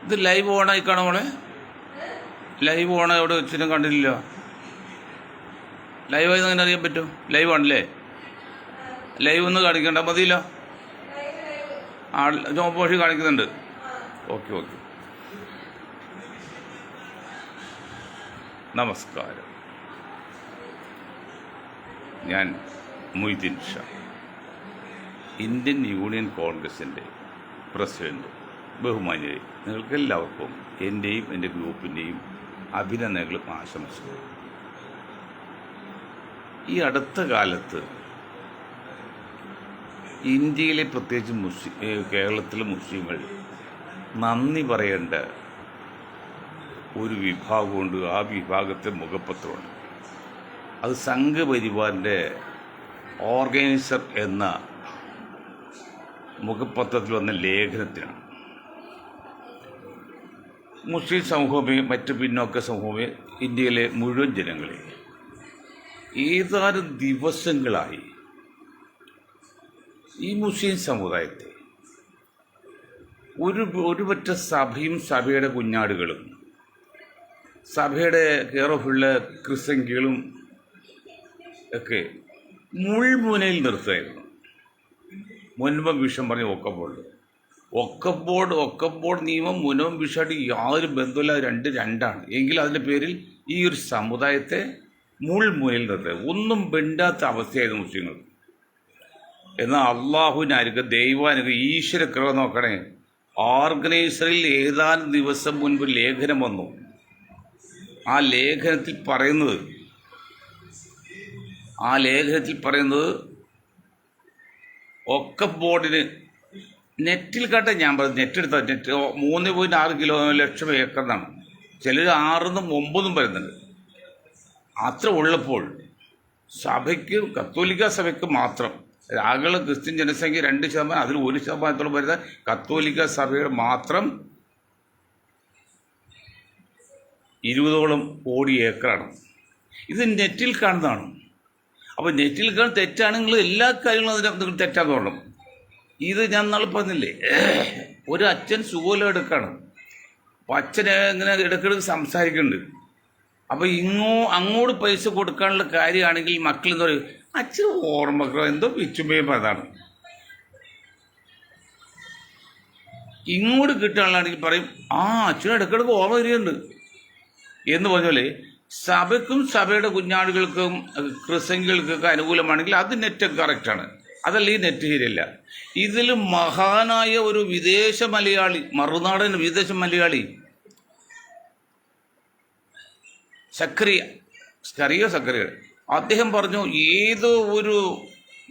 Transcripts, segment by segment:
ഇത് ലൈവ് ഓണായി കാണാം മോളെ. ലൈവ് ഓണായി അവിടെ വെച്ചിട്ടും കണ്ടില്ല. ലൈവായി അങ്ങനെ അറിയാൻ പറ്റും. ലൈവ് ആണല്ലേ? ലൈവ് ഒന്ന് കാണിക്കണ്ട മതിയില്ല. ജോബോഷി കാണിക്കുന്നുണ്ട്. Okay okay. നമസ്കാരം. ഞാൻ മൊയ്തീൻ ഷാ, ഇന്ത്യൻ യൂണിയൻ കോൺഗ്രസിൻ്റെ പ്രസിഡന്റ്. ബഹുമാന്യരെ, നിങ്ങൾക്കെല്ലാവർക്കും എൻ്റെയും എൻ്റെ ഗ്രൂപ്പിൻ്റെയും അഭിനന്ദനങ്ങളും ആശംസകളും. ഈ അടുത്ത കാലത്ത് ഇന്ത്യയിലെ പ്രത്യേകിച്ച് കേരളത്തിലെ മുസ്ലിങ്ങൾ നന്ദി പറയേണ്ട ഒരു വിഭാഗമുണ്ട്. ആ വിഭാഗത്തെ മുഖപത്രമുണ്ട്. അത് സംഘപരിവാറിൻ്റെ ഓർഗനൈസർ എന്ന മുഖപത്രത്തിൽ വന്ന ലേഖനത്തിനാണ്. മുസ്ലിം സമൂഹമേ മറ്റ് പിന്നോക്ക സമൂഹമേ ഇന്ത്യയിലെ മുഴുവൻ ജനങ്ങളെ ഏതാനും ദിവസങ്ങളായി ഈ മുസ്ലിം സമുദായത്തെ ഒരുപറ്റ സഭയും സഭയുടെ കുഞ്ഞാടുകളും സഭയുടെ കെയർ ഓഫുള്ള ക്രിസംഖ്യകളും ഒക്കെ മുൾമുനയിൽ നിർത്തുകയായിരുന്നു. മുൻപം വിഷം പറഞ്ഞ ഒക്കബോർഡ് നിയമം മുനവും വിഷമായിട്ട് യാതൊരു ബന്ധമില്ല. രണ്ടാണ്. എങ്കിൽ അതിൻ്റെ പേരിൽ ഈ ഒരു സമുദായത്തെ മുൾമുനയിൽ നിർത്തുക. ഒന്നും വേണ്ടാത്ത അവസ്ഥയായിരുന്നു മുസ്ലിങ്ങൾ. എന്നാൽ അള്ളാഹുവിനനുഗ്രഹം, ദൈവാനുഗ്രഹം, ഈശ്വരകൃപ നോക്കണേ. ഓർഗനൈസറിൽ ഏതാനും ദിവസം മുൻപ് ലേഖനം വന്നു. ആ ലേഖനത്തിൽ പറയുന്നത് ഒക്കബോർഡിന് നെറ്റിൽ കണ്ട, ഞാൻ പറഞ്ഞു നെറ്റ് 3.6 ലക്ഷം ഏക്കർ എന്നാണ്. ചിലർ 6 9 വരുന്നുണ്ട്. അത്ര ഉള്ളപ്പോൾ സഭയ്ക്ക്, കത്തോലിക്ക സഭയ്ക്ക് മാത്രം, ആകെ ക്രിസ്ത്യൻ ജനസംഖ്യ 2%, അതിൽ 1% വരുന്ന കത്തോലിക്ക സഭയുടെ മാത്രം 20ഓളം കോടി ഏക്കറാണ്. ഇത് നെറ്റിൽ കാണുന്നതാണ്. അപ്പോൾ നെറ്റിൽ കാണുന്ന തെറ്റാണെങ്കിൽ എല്ലാ കാര്യങ്ങളും അതിന് തെറ്റാന്ന് പറയണം. ഇത് ഞാൻ നാളെ പറഞ്ഞില്ലേ, ഒരു അച്ഛൻ സുഖോല എടുക്കാണ്. അപ്പോൾ അച്ഛനെ ഇങ്ങനെ ഇടയ്ക്കിടയ്ക്ക് സംസാരിക്കുന്നുണ്ട്. അപ്പോൾ അങ്ങോട്ട് പൈസ കൊടുക്കാനുള്ള കാര്യമാണെങ്കിൽ മക്കൾ എന്താ പറയും, അച്ഛൻ ഓർമ്മക്കോ എന്തോ പിച്ചുമ്പയും അതാണ്. ഇങ്ങോട്ട് കിട്ടാനാണെങ്കിൽ പറയും, അച്ഛനും ഇടയ്ക്കിടയ്ക്ക് ഓർമ്മ വരികയുണ്ട് എന്ന് പറഞ്ഞാലേ, സഭയ്ക്കും സഭയുടെ കുഞ്ഞാടുകൾക്കും ക്രിസംഖ്യകൾക്കൊക്കെ അനുകൂലമാണെങ്കിൽ അത് നെറ്റ് കറക്റ്റാണ്. അതല്ല ഈ നെറ്റ് ശരിയല്ല. ഇതിൽ മഹാനായ ഒരു വിദേശ മലയാളി, മറുനാടൻ വിദേശ മലയാളി സക്കറിയ, അദ്ദേഹം പറഞ്ഞു, ഏതോ ഒരു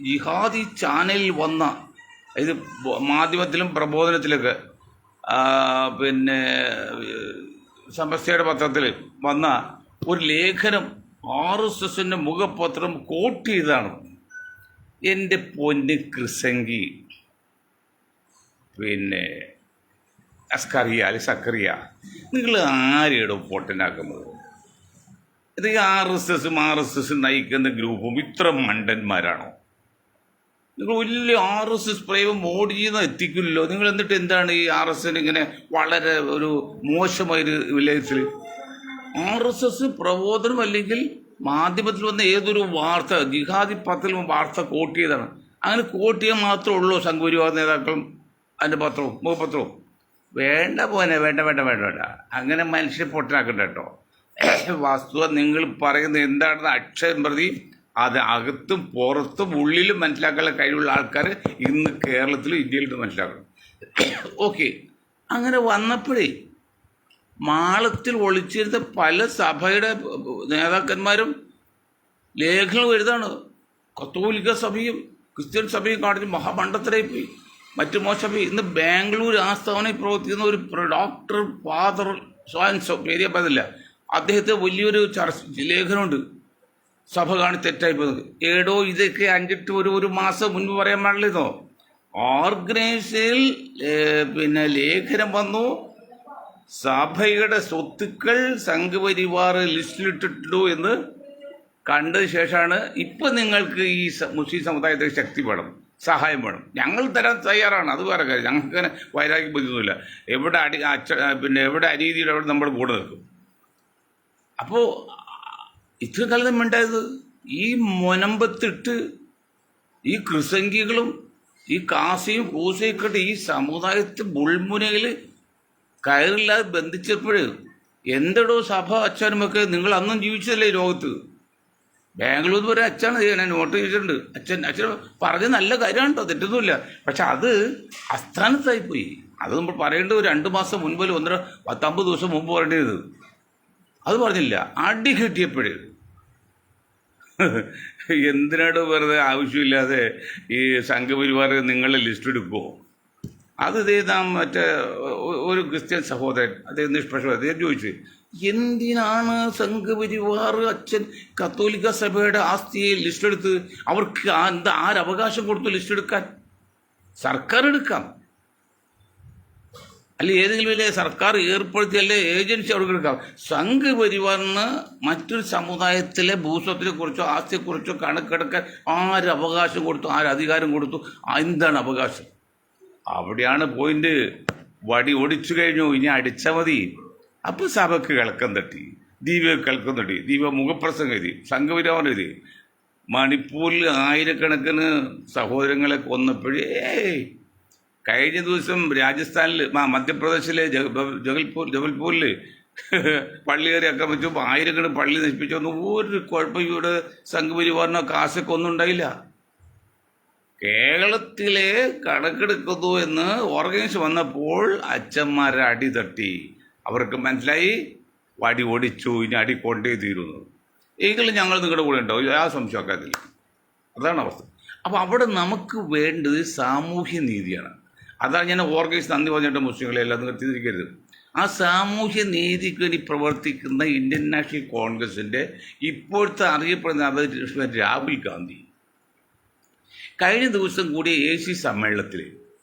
ജിഹാദി ചാനലിൽ വന്ന, ഇത് മാധ്യമത്തിലും പ്രബോധനത്തിലൊക്കെ പിന്നെ സമസ്തയുടെ പത്രത്തിൽ വന്ന ഒരു ലേഖനം RSSന്റെ മുഖപത്രം കോട്ട് ചെയ്താണ്. എൻ്റെ പൊന്ന് ക്രിസംഗി, പിന്നെ സക്കറിയ, നിങ്ങൾ ആരെയും പൊട്ടനാക്കുന്നത്? ഇത് RSS നയിക്കുന്ന ഗ്രൂപ്പും ഇത്ര മണ്ടന്മാരാണോ? നിങ്ങൾ വലിയ RSS പ്രയോഗം മോഡി ചെയ്യുന്ന എത്തിക്കില്ലല്ലോ നിങ്ങൾ. എന്നിട്ട് എന്താണ് ഈ RSSന് ഇങ്ങനെ വളരെ ഒരു മോശമായൊരു വിലയിരുത്തൽ? RSS പ്രബോധനം അല്ലെങ്കിൽ മാധ്യമത്തിൽ വന്ന ഏതൊരു വാർത്ത, ജിഹാദി പത്രത്തിലും വാർത്ത കോട്ട് ചെയ്താണ്. അങ്ങനെ കോട്ട് ചെയ്യാൻ മാത്രമേ ഉള്ളൂ സംഘപരിവാർ നേതാക്കളും അതിൻ്റെ മുഖപത്രവും. വേണ്ട അങ്ങനെ മനുഷ്യരെ പൊട്ടനാക്കണ്ട കേട്ടോ. വസ്തുത നിങ്ങൾ പറയുന്നത് എന്താണെന്ന് അക്ഷരം പ്രതി അത് അകത്തും പുറത്തും ഉള്ളിലും മനസ്സിലാക്കാനുള്ള കഴിവുള്ള ആൾക്കാർ ഇന്ന് കേരളത്തിലും ഇന്ത്യയിലും മനസ്സിലാക്കണം. ഓക്കെ, അങ്ങനെ വന്നപ്പോഴേ മാളത്തിൽ ഒളിച്ചിരുന്ന പല സഭയുടെ നേതാക്കന്മാരും ലേഖനങ്ങൾ എഴുതാണ്. കത്തോലിക്ക സഭയും ക്രിസ്ത്യൻ സഭയും കാണിച്ച് മഹാമണ്ഡത്തിലായിപ്പോയി. മറ്റു മോശം. ഇന്ന് ബാംഗ്ലൂർ ആസ്ഥാനയിൽ പ്രവർത്തിക്കുന്ന ഒരു ഡോക്ടർ ഫാദർ പേരിയ പതില്ല, അദ്ദേഹത്തെ വലിയൊരു ലേഖനമുണ്ട്. സഭ കാണി തെറ്റായിപ്പോയത്. ഇതൊക്കെ അഞ്ചിട്ട് ഒരു മാസം മുൻപ് പറയാൻ പാടില്ലെന്നോ? ഓർഗനൈസേഷനിൽ പിന്നെ ലേഖനം വന്നു, സഭയുടെ സ്വത്തുക്കൾ സംഘപരിവാർ ലിസ്റ്റിലിട്ടിട്ടു എന്ന് കണ്ടതിന് ശേഷമാണ് ഇപ്പം നിങ്ങൾക്ക് ഈ മുസ്ലിം സമുദായത്തെ ശക്തി വേണം. സഹായം വേണം. ഞങ്ങൾ തരാൻ തയ്യാറാണ്, അത് വേറെ കാര്യം. ഞങ്ങൾക്ക് അങ്ങനെ വൈരാഗ്യം ബുദ്ധിയൊന്നുമില്ല. എവിടെ പിന്നെ എവിടെ അനീതിയുടെ അവിടെ നമ്മൾ കൂടെ നിൽക്കും. അപ്പോൾ ഇത്രയും കാലം ഉണ്ടായത് ഈ മൊനമ്പത്തിട്ട് ഈ കൃസംഗികളും ഈ കാസിയും കൂസയൊക്കെ ഈ സമുദായത്തെ മുൾമുനയിൽ കയറില്ലാതെ ബന്ധിച്ചപ്പോൾ എന്തടോ സഭ അച്ഛനുമൊക്കെ നിങ്ങൾ അന്നും ജീവിച്ചതല്ലേ ഈ ലോകത്ത്. ബാംഗ്ലൂർ വരെ അച്ഛനാണ് ചെയ്യണേ, നോട്ട് ചെയ്തിട്ടുണ്ട്. അച്ഛൻ പറഞ്ഞ നല്ല കാര്യമാണ് കേട്ടോ, തെറ്റൊന്നുമില്ല. പക്ഷെ അത് അസ്ഥാനത്തായിപ്പോയി. അത് നമ്മൾ പറയേണ്ടത് 2 മാസം മുൻപ് 150 ദിവസം മുമ്പ് പറയേണ്ടത്. അത് പറഞ്ഞില്ല. അടി കിട്ടിയപ്പോഴേ എന്തിനാണ് വെറുതെ ആവശ്യമില്ലാതെ ഈ സംഘപരിവാർ നിങ്ങളെ ലിസ്റ്റ് എടുക്കുമോ? അത് നാം മറ്റേ ഒരു ക്രിസ്ത്യൻ സഹോദരൻ അദ്ദേഹം നിഷ്പക്ഷം അദ്ദേഹം ചോദിച്ചു, എന്തിനാണ് സംഘപരിവാർ അച്ഛൻ കത്തോലിക്ക സഭയുടെ ആസ്തിയെ ലിസ്റ്റ് എടുത്ത്? അവർക്ക് ആരവകാശം കൊടുത്തു ലിസ്റ്റ് എടുക്കാൻ? സർക്കാർ എടുക്കാം, അല്ലെ ഏതെങ്കിലും വലിയ സർക്കാർ ഏർപ്പെടുത്തിയല്ലേ ഏജൻസി അവർക്ക് എടുക്കാം. സംഘപരിവാറിന് മറ്റൊരു സമുദായത്തിലെ ഭൂസ്വത്തിനെ കുറിച്ചോ ആസ്തിയെക്കുറിച്ചോ കണക്കെടുക്കാൻ ആരവകാശം കൊടുത്തു, ആരധികാരം കൊടുത്തു? എന്താണ് അവകാശം? അവിടെയാണ് പോയിന്റ്. വടി ഓടിച്ചു കഴിഞ്ഞു, ഇനി അടിച്ചാൽ മതി. അപ്പോൾ സഭയ്ക്ക് കിളക്കം തട്ടി, ദീപക്ക് കിളക്കം തട്ടി, ദീപ മുഖപ്രസംഗം എഴുതി, സംഘപരിവാർ എഴുതി. മണിപ്പൂരിൽ ആയിരക്കണക്കിന് സഹോദരങ്ങളെ കൊന്നപ്പോഴേ കഴിഞ്ഞ ദിവസം രാജസ്ഥാനിൽ മധ്യപ്രദേശിലെ ജബൽപൂരിൽ പള്ളി കയറി ആക്രമിച്ചു, ആയിരക്കണക്കിന് പള്ളി നശിപ്പിച്ചൊന്നും ഒരു കുഴപ്പം ഇവിടെ സംഘപരിവാറിനോ കാശൊക്കെ ഒന്നും ഉണ്ടായില്ല. കേരളത്തിലെ കണക്കെടുക്കുന്നു എന്ന് ഓർഗനൈസ് വന്നപ്പോൾ അച്ഛന്മാരെ അടി തട്ടി. അവർക്ക് മനസ്സിലായി വടി ഓടിച്ചു, ഇനി അടി കൊണ്ടേ തീരുന്നു. എങ്കിലും ഞങ്ങൾ നിങ്ങളുടെ കൂടെ ഉണ്ടാവും, ആ സംശയമാക്കാത്തില്ല. അതാണ് അവസ്ഥ. അപ്പോൾ അവിടെ നമുക്ക് വേണ്ടത് സാമൂഹ്യ നീതിയാണ്. അതാണ് ഞാൻ ഓർഗനൈസ് നന്ദി പറഞ്ഞിട്ട് മുസ്ലിങ്ങളെ എല്ലാം നിർത്തിയിരിക്കരുത്. ആ സാമൂഹ്യ നീതിക്ക് വേണ്ടി പ്രവർത്തിക്കുന്ന ഇന്ത്യൻ നാഷണൽ കോൺഗ്രസിൻ്റെ ഇപ്പോഴത്തെ അറിയപ്പെടുന്ന നേതാവ് രാഹുൽ ഗാന്ധി കഴിഞ്ഞ ദിവസം കൂടിയ AC സമ്മേളനത്തിൽ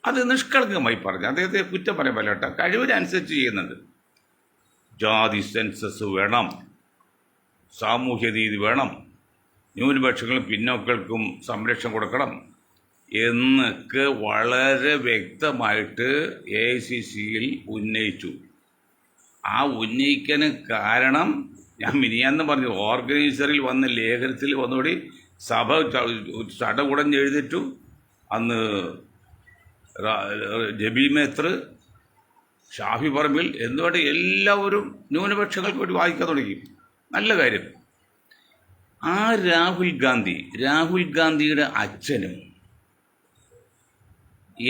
അത് നിഷ്കളങ്കമായി പറഞ്ഞു. അദ്ദേഹത്തെ കുറ്റം പറയാൻ പറ്റട്ടെ, കഴിവിനനുസരിച്ച് ചെയ്യുന്നുണ്ട്. ജാതി സെൻസസ് വേണം, സാമൂഹ്യ നീതി വേണം, ന്യൂനപക്ഷങ്ങളും പിന്നോക്കൾക്കും സംരക്ഷണം കൊടുക്കണം എന്നൊക്കെ വളരെ വ്യക്തമായിട്ട് AICCയിൽ ഉന്നയിച്ചു. ആ ഉന്നയിക്കാൻ കാരണം ഞാൻ മിനിയാന്ന് പറഞ്ഞു, ഓർഗനൈസറിൽ വന്ന ലേഖനത്തിൽ വന്നുകൂടി സഭ ചടകുടഞ്ഞെഴുതിട്ടു. അന്ന് ജബി മേത്തർ, ഷാഫി പറമ്പിൽ എന്തുകൊണ്ട് എല്ലാവരും ന്യൂനപക്ഷങ്ങൾക്ക് വേണ്ടി വായിക്കാൻ തുടങ്ങി. നല്ല കാര്യം. ആ രാഹുൽ ഗാന്ധിയുടെ അച്ഛനും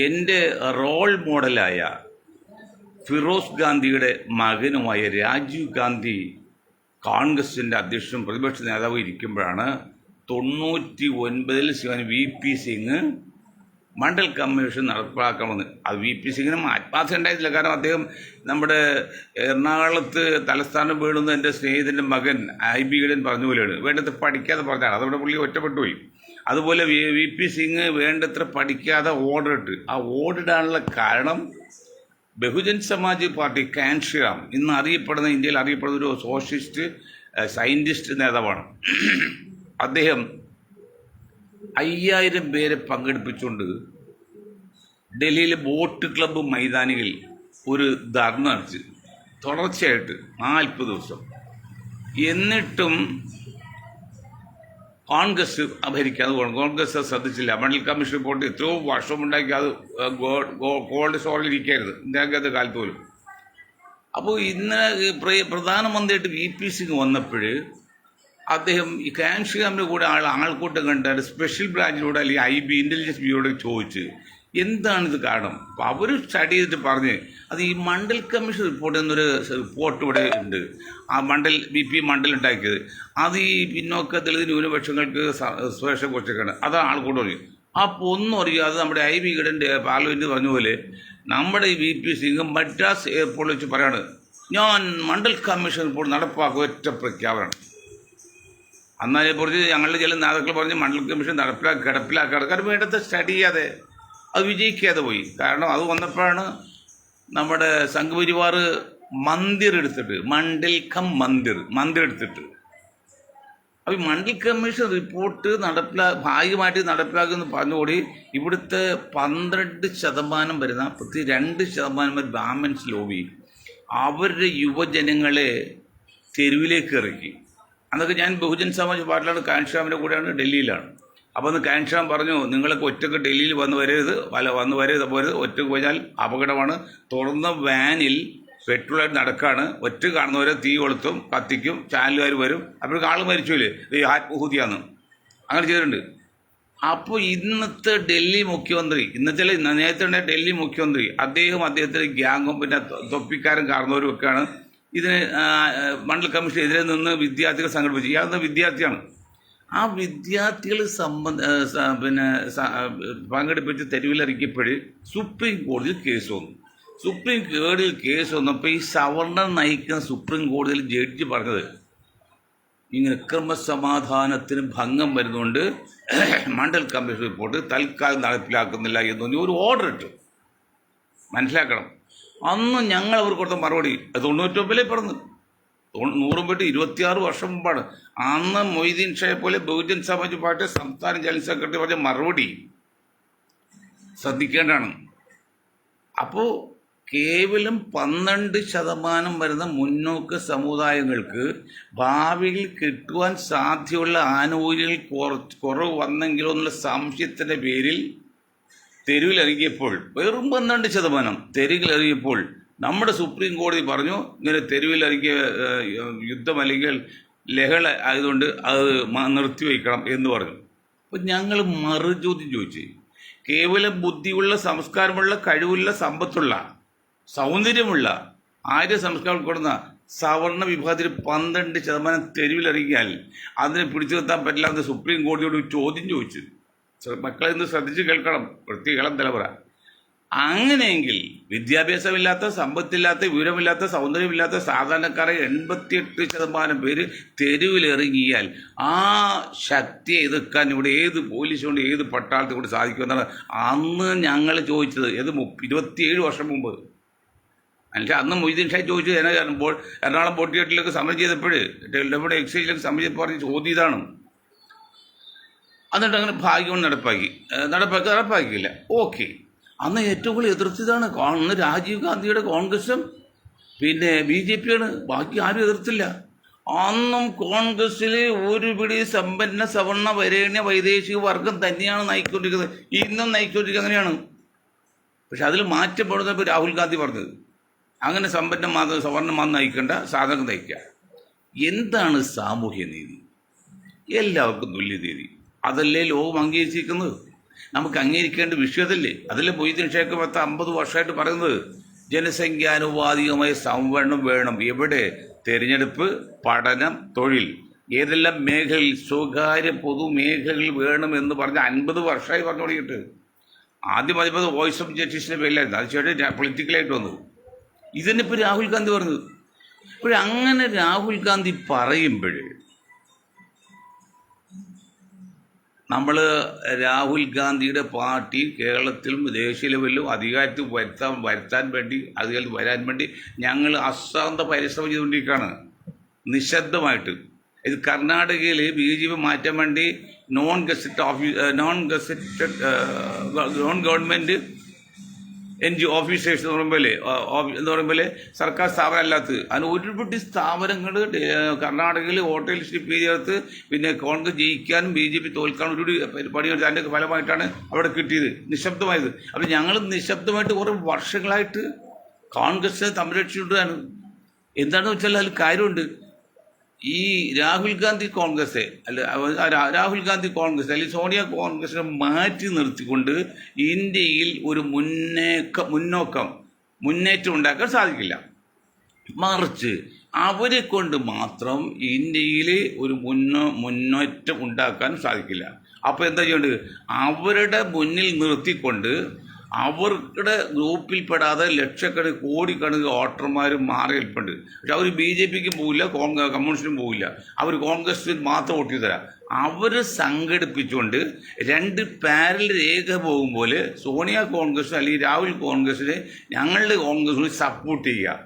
എൻ്റെ റോൾ മോഡലായ ഫിറോസ് ഗാന്ധിയുടെ മകനുമായ രാജീവ് ഗാന്ധി കോൺഗ്രസിൻ്റെ അധ്യക്ഷനും പ്രതിപക്ഷ നേതാവും ഇരിക്കുമ്പോഴാണ് 99 VP സിംഗ് മണ്ഡൽ കമ്മീഷൻ നടപ്പാക്കണമെന്ന്. അത് VP സിംഗിനും ആത്മാർത്ഥ ഉണ്ടായിട്ടില്ല. കാരണം അദ്ദേഹം നമ്മുടെ എറണാകുളത്ത് തലസ്ഥാനം വീഴുന്ന എൻ്റെ സ്നേഹിതൻ്റെ മകൻ IB ഈഡൻ പറഞ്ഞ പോലെയാണ്, വേണ്ടത്ര പഠിക്കാതെ പറഞ്ഞാണ്. അതവിടെ പുള്ളി ഒറ്റപ്പെട്ടു പോയി. അതുപോലെ VP സിംഗ് വേണ്ടത്ര പഠിക്കാതെ ഓർഡർ ഇട്ട്. ആ ഓർഡർ ഇടാനുള്ള കാരണം ബഹുജൻ സമാജ് പാർട്ടി കാൻഷിറാം ഇന്ന് അറിയപ്പെടുന്ന, ഇന്ത്യയിൽ അറിയപ്പെടുന്ന ഒരു സോഷ്യലിസ്റ്റ് സയൻറ്റിസ്റ്റ് നേതാവാണ്. അദ്ദേഹം 5000 പേരെ പങ്കെടുപ്പിച്ചുകൊണ്ട് ഡൽഹിയിലെ ബോട്ട് ക്ലബ്ബ് മൈതാനിയിൽ ഒരു ധർണ നടത്തി തുടർച്ചയായിട്ട് 40 ദിവസം. എന്നിട്ടും കോൺഗ്രസ് ഭരിക്കാതെ കോൺഗ്രസ് ശ്രദ്ധിച്ചില്ല. മണ്ഡൽ കമ്മീഷൻ റിപ്പോർട്ട് എത്രയോ വർഷമുണ്ടാക്കി അത് കോൾഡ് സ്റ്റോറിലിരിക്കരുത് ഇന്ദിരാഗാന്ധി കാലത്ത് പോലും. അപ്പോൾ ഇന്ന് പ്രധാനമന്ത്രിയായിട്ട് VP സിംഗ് വന്നപ്പോൾ അദ്ദേഹം ഈ കാൻഷിറാമിൻ്റെ കൂടെ ആൾക്കൂട്ടം കണ്ടാൽ സ്പെഷ്യൽ ബ്രാഞ്ചിലൂടെ അല്ലെങ്കിൽ IB ഇൻ്റലിജൻസ് ബ്യൂറോയോട് ചോദിച്ച് എന്താണിത് കാരണം. അപ്പോൾ അവർ സ്റ്റഡി ചെയ്തിട്ട് പറഞ്ഞ് അത് ഈ മണ്ഡൽ കമ്മീഷൻ റിപ്പോർട്ട് എന്നൊരു റിപ്പോർട്ട് ഇവിടെ ഉണ്ട്. ആ BP മണ്ഡൽ ഉണ്ടാക്കിയത് അത് ഈ പിന്നോക്ക ദളിത് ന്യൂനപക്ഷങ്ങൾക്ക് സുരക്ഷ കുറിച്ചൊക്കെയാണ്. അതാണ് ആൾക്കൂട്ടം പറഞ്ഞു. അപ്പോൾ ഒന്നും അറിയാതെ നമ്മുടെ IB ഈഡൻ്റെ പാർലമെൻറ്റ് പറഞ്ഞ പോലെ നമ്മുടെ ഈ VP സിംഗ് മദ്രാസ് എയർപോർട്ടിൽ വെച്ച് പറയാണ്, ഞാൻ മണ്ഡൽ കമ്മീഷൻ റിപ്പോർട്ട് നടപ്പാക്കുക, ഒറ്റ പ്രഖ്യാപനം. അന്നതിനെക്കുറിച്ച് ഞങ്ങളുടെ ചില നേതാക്കൾ പറഞ്ഞ് മണ്ഡൽ കമ്മീഷൻ കിടപ്പിലാക്കാറ്. കാരണം വേണ്ടത് സ്റ്റഡി ചെയ്യാതെ അത് വിജയിക്കാതെ പോയി. കാരണം അത് വന്നപ്പോഴാണ് നമ്മുടെ സംഘപരിവാർ മന്ദിർ എടുത്തിട്ട്, മണ്ഡൽ കം മന്ദിർ എടുത്തിട്ട് അപ്പോൾ ഈ മണ്ഡൽ കമ്മീഷൻ റിപ്പോർട്ട് ഭാഗികമായിട്ട് നടപ്പിലാക്കുമെന്ന് പറഞ്ഞുകൂടി ഇവിടുത്തെ 12% വരുന്ന പ്രത്യേക 2% ബ്രാഹ്മിൻസ് ലോബി അവരുടെ യുവജനങ്ങളെ തെരുവിലേക്ക് ഇറക്കി. അന്നൊക്കെ ഞാൻ ബഹുജൻ സമാജ് പാർട്ടിയിലാണ്, കാൻഷാമിൻ്റെ കൂടെയാണ്, ഡൽഹിയിലാണ്. അപ്പോൾ അന്ന് കാൻഷാം പറഞ്ഞു, നിങ്ങളൊക്കെ ഒറ്റക്ക് ഡൽഹിയിൽ വന്ന് വരരുത്, പോരുത്, ഒറ്റക്ക് പോയാൽ അപകടമാണ്. തുറന്ന വാനിൽ പെട്രോളായിട്ട് നടക്കാണ്, ഒറ്റ കാണുന്നവരെ തീ കൊളുത്തും, കത്തിക്കും, ചാനലുകാർ വരും, അപ്പോഴേക്കും ആൾ മരിച്ചില്ലേ, ഈ ആത്മഹൂതിയാന്ന് അങ്ങനെ ചെയ്തിട്ടുണ്ട്. അപ്പോൾ ഇന്നത്തെ ഡൽഹി മുഖ്യമന്ത്രി, നേരത്തെ ഉണ്ടായ ഡൽഹി മുഖ്യമന്ത്രി, അദ്ദേഹത്തിൻ്റെ ഗ്യാങ്ങും പിന്നെ തൊപ്പിക്കാരും കാരണവരും ഒക്കെയാണ് ഇതിന് മണ്ഡൽ കമ്മീഷനെതിരെ നിന്ന് വിദ്യാർത്ഥികൾ സംഘടിപ്പിച്ചു. ഇയാളുടെ വിദ്യാർത്ഥിയാണ്. ആ വിദ്യാർത്ഥികൾ പങ്കെടുപ്പിച്ച് തെരുവിലിറക്കിയപ്പോൾ സുപ്രീം കോടതിയിൽ കേസ് വന്നു. സുപ്രീം കോടതിയിൽ കേസ് വന്നപ്പോൾ ഈ സവർണർ നയിക്കുന്ന സുപ്രീം കോടതിയിൽ ജഡ്ജി പറഞ്ഞത്, ഇങ്ങനെ ക്രമസമാധാനത്തിന് ഭംഗം വരുന്നുകൊണ്ട് മണ്ഡൽ കമ്മീഷൻ റിപ്പോർട്ട് തൽക്കാലം നടപ്പിലാക്കുന്നില്ല എന്ന് ഒരു ഓർഡർ ഇട്ടു. മനസ്സിലാക്കണം. അന്ന് ഞങ്ങൾ അവർ കൊടുത്ത മറുപടി 99 പറഞ്ഞു, 100 പെട്ട് 26 വർഷം മുമ്പാണ്. അന്ന് മൊയ്തീൻ ഷായെ പോലെ ബഹുജൻ സമാജ് പാർട്ടി സംസ്ഥാന ജനറൽ സെക്രട്ടറി പറഞ്ഞ മറുപടി ശ്രദ്ധിക്കേണ്ടതാണ്. അപ്പോൾ കേവലം 12% വരുന്ന മുന്നോക്ക സമുദായങ്ങൾക്ക് ഭാവിയിൽ കിട്ടുവാൻ സാധ്യതയുള്ള ആനുകൂല്യങ്ങൾ കുറവ് വന്നെങ്കിലോ എന്നുള്ള സംശയത്തിൻ്റെ പേരിൽ തെരുവിലിറങ്ങിയപ്പോൾ, വെറും 12% തെരുവിലിറങ്ങിയപ്പോൾ നമ്മുടെ സുപ്രീം കോടതി പറഞ്ഞു, ഇങ്ങനെ തെരുവിലിറങ്ങിയ യുദ്ധം അല്ലെങ്കിൽ ലഹള ആയതുകൊണ്ട് അത് നിർത്തിവെക്കണം എന്ന് പറഞ്ഞു. അപ്പോൾ ഞങ്ങൾ മറുചോദ്യം ചോദിച്ചു, കേവലം ബുദ്ധിയുള്ള, സംസ്കാരമുള്ള, കഴിവുള്ള, സമ്പത്തുള്ള, സൗന്ദര്യമുള്ള, ആര്യ സംസ്കാരം കൊടുന്ന സവർണ വിഭാഗത്തിൽ 12% തെരുവിലിറങ്ങിയാൽ അതിനെ പിടിച്ചു നിർത്താൻ പറ്റില്ലാത്ത സുപ്രീം കോടതിയോട് ചോദ്യം ചോദിച്ചു. മക്കളെ ഇന്ന് ശ്രദ്ധിച്ച് കേൾക്കണം, പ്രത്യേക ഇളം തലമുറ. അങ്ങനെയെങ്കിൽ വിദ്യാഭ്യാസമില്ലാത്ത, സമ്പത്തില്ലാത്ത, വിവരമില്ലാത്ത, സൗന്ദര്യമില്ലാത്ത സാധാരണക്കാരെ 88% പേര് തെരുവിലിറങ്ങിയാൽ ആ ശക്തിയെ എതിർക്കാൻ ഇവിടെ ഏത് പോലീസ് കൊണ്ട്, ഏത് പട്ടാളത്തെ കൊണ്ട് സാധിക്കുമെന്നാണ് അന്ന് ഞങ്ങൾ ചോദിച്ചത്. 27 വർഷം മുമ്പ്. അല്ലെങ്കിൽ അന്ന് മൊയ്തീൻ ഷാ ചോദിച്ചത് എറണാകുളം ബോട്ടിയേറ്റിലേക്ക് സമരം ചെയ്തപ്പോൾ, നമ്മുടെ എക്സൈസിലേക്ക് സമരം ചെയ്തപ്പോൾ പറഞ്ഞ് ചോദ്യം ഇതാണ്. എന്നിട്ട് അങ്ങനെ ഭാഗ്യം നടപ്പാക്കിയില്ല. ഓക്കെ. അന്ന് ഏറ്റവും കൂടുതൽ എതിർത്തതാണ് അന്ന് രാജീവ് ഗാന്ധിയുടെ കോൺഗ്രസും പിന്നെ BJP-യാണ്. ബാക്കി ആരും എതിർത്തില്ല. അന്നും കോൺഗ്രസ്സിൽ ഒരു പിടി സമ്പന്ന സവർണ വരേണ്യ വൈദേശിക വർഗം തന്നെയാണ് നയിക്കൊണ്ടിരിക്കുന്നത്, ഇന്നും നയിക്കൊണ്ടിരിക്കുന്നത് അങ്ങനെയാണ്. പക്ഷെ അതിൽ മാറ്റം പെടുന്നപ്പോൾ രാഹുൽ ഗാന്ധി പറഞ്ഞത്, അങ്ങനെ സമ്പന്ന സവർണ്ണ നയിക്കേണ്ട, സാധനം നയിക്കുക. എന്താണ് സാമൂഹ്യ നീതി? എല്ലാവർക്കും തുല്യനീതി. അതല്ലേ ലോകം അംഗീകരിച്ചിരിക്കുന്നത്? നമുക്ക് അംഗീകരിക്കേണ്ട വിഷയതല്ലേ? അതല്ലേ മൊയ്തീൻ ഷായ്ക്ക് 50 വർഷമായിട്ട് പറയുന്നത്? ജനസംഖ്യാനുപാതികമായ സംവരണം വേണം. എവിടെ? തിരഞ്ഞെടുപ്പ്, പഠനം, തൊഴിൽ, ഏതെല്ലാം മേഖലയിൽ, സ്വകാര്യ പൊതുമേഖലയിൽ വേണം എന്ന് പറഞ്ഞ് 50 വർഷമായി പറഞ്ഞു തുടങ്ങിയിട്ട്. ആദ്യം അതിപ്പോൾ വോയിസ് ഓഫ് ജസ്റ്റിസിൻ്റെ പേരിലായിരുന്നു, അതിനുശേഷം പൊളിറ്റിക്കലായിട്ട് വന്നത്. ഇതിനിപ്പോൾ രാഹുൽ ഗാന്ധി പറഞ്ഞത്. അങ്ങനെ രാഹുൽ ഗാന്ധി പറയുമ്പോൾ നമ്മൾ രാഹുൽ ഗാന്ധിയുടെ പാർട്ടി കേരളത്തിലും ദേശീയ ലെവലിലും അധികാരത്തിൽ വരുത്താൻ വേണ്ടി, അധികാരത്തിൽ വരാൻ വേണ്ടി ഞങ്ങൾ അശ്രാന്ത പരിശ്രമം ചെയ്തുകൊണ്ടിരിക്കുകയാണ്, നിശബ്ദമായിട്ട്. ഇത് കർണാടകയിൽ BJP മാറ്റാൻ വേണ്ടി നോൺ ഗവൺമെൻറ് NGO ഓഫീസേഴ്സ് എന്ന് പറയുമ്പോൾ സർക്കാർ സ്ഥാപനം അല്ലാത്തത്, അതിന് ഒരുപടി സ്ഥാപനങ്ങൾ കർണാടകയിൽ ഹോട്ടൽ ഷിപ്പ് ചേർത്ത് പിന്നെ കോൺഗ്രസ് ജയിക്കാനും BJP തോൽക്കാനും ഒരു പരിപാടി അതിൻ്റെ ഫലമായിട്ടാണ് അവിടെ കിട്ടിയത്, നിശബ്ദമായത്. അപ്പോൾ ഞങ്ങൾ നിശബ്ദമായിട്ട് കുറേ വർഷങ്ങളായിട്ട് കോൺഗ്രസ് സംരക്ഷിച്ചിട്ടാണ്. എന്താണെന്ന് വെച്ചാൽ അതിൽ കാര്യമുണ്ട്. ഈ രാഹുൽ ഗാന്ധി കോൺഗ്രസ് അല്ലെങ്കിൽ സോണിയ കോൺഗ്രസിനെ മാറ്റി നിർത്തിക്കൊണ്ട് ഇന്ത്യയിൽ ഒരു മുന്നേറ്റം ഉണ്ടാക്കാൻ സാധിക്കില്ല. മറിച്ച് അവരെ കൊണ്ട് മാത്രം ഇന്ത്യയിൽ ഒരു മുന്നേറ്റം ഉണ്ടാക്കാൻ സാധിക്കില്ല. അപ്പോൾ എന്താ ചെയ്യേണ്ടത്? അവരുടെ മുന്നിൽ നിർത്തിക്കൊണ്ട് അവരുടെ ഗ്രൂപ്പിൽപ്പെടാതെ ലക്ഷക്കണക്കിന് കോടിക്കണക്കിന് വോട്ടർമാർ മാറി നിൽപ്പുണ്ട്. പക്ഷെ അവർ BJPക്കും പോവില്ല, കമ്മ്യൂണിസ്റ്റിനും പോവില്ല, അവർ കോൺഗ്രസിന് മാത്രം വോട്ട് ചെയ്ത് തരാം. അവർ സംഘടിപ്പിച്ചുകൊണ്ട് 2 പാരൽ രേഖ പോകുമ്പോൾ സോണിയ കോൺഗ്രസ് അല്ലെങ്കിൽ രാഹുൽ കോൺഗ്രസിന് ഞങ്ങളുടെ കോൺഗ്രസിന് സപ്പോർട്ട് ചെയ്യുക.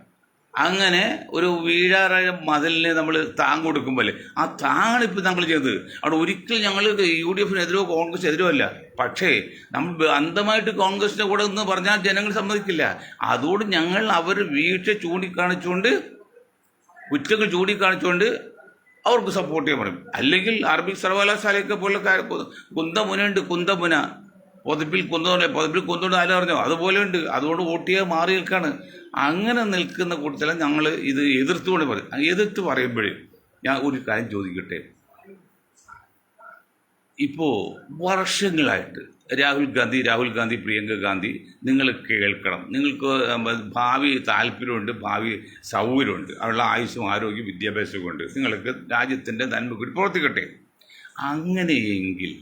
അങ്ങനെ ഒരു വീഴാറായ മതിലിന് നമ്മൾ താങ്ങ് കൊടുക്കുമ്പോൾ ആ താങ്ങാണിപ്പോൾ നമ്മൾ ചെയ്തത്. അവിടെ ഒരിക്കലും ഞങ്ങൾ UDF-നെതിരോ കോൺഗ്രസ് എതിരോ അല്ല. പക്ഷേ നമ്മൾ അന്ധമായിട്ട് കോൺഗ്രസിൻ്റെ കൂടെ എന്ന് പറഞ്ഞാൽ ജനങ്ങൾ സമ്മതിക്കില്ല. അതുകൊണ്ട് ഞങ്ങൾ അവർ വീഴ്ച ചൂണ്ടിക്കാണിച്ചുകൊണ്ട്, കുറ്റങ്ങൾ ചൂണ്ടിക്കാണിച്ചുകൊണ്ട് അവർക്ക് സപ്പോർട്ട് ചെയ്യാൻ പറയും. അല്ലെങ്കിൽ അറബിക് സർവകലാശാലയൊക്കെ പോലെ കുന്തമുനുണ്ട്, കുന്തമുന പൊതുപ്പിൽ കുന്തമുണ്ട് ആരും അറിഞ്ഞോ, അതുപോലെ ഉണ്ട്. അതുകൊണ്ട് വോട്ട് ചെയ്യാൻ മാറി നിൽക്കാണ്. അങ്ങനെ നിൽക്കുന്ന കൂട്ടത്തിലാണ് ഞങ്ങൾ ഇത് എതിർത്തുകൊണ്ട് പറയും. എതിർത്ത് പറയുമ്പോഴേ ഞാൻ ഒരു കാര്യം ചോദിക്കട്ടെ. ഇപ്പോൾ വർഷങ്ങളായിട്ട് രാഹുൽ ഗാന്ധി പ്രിയങ്ക ഗാന്ധി നിങ്ങൾ കേൾക്കണം. നിങ്ങൾക്ക് ഭാവി താല്പര്യമുണ്ട്, ഭാവി സൗകര്യമുണ്ട്, അവരുടെ ആയുസ്സും ആരോഗ്യം വിദ്യാഭ്യാസവും കൊണ്ട് നിങ്ങൾക്ക് രാജ്യത്തിൻ്റെ നന്മ കൂടി പ്രവർത്തിക്കട്ടെ. അങ്ങനെയെങ്കിൽ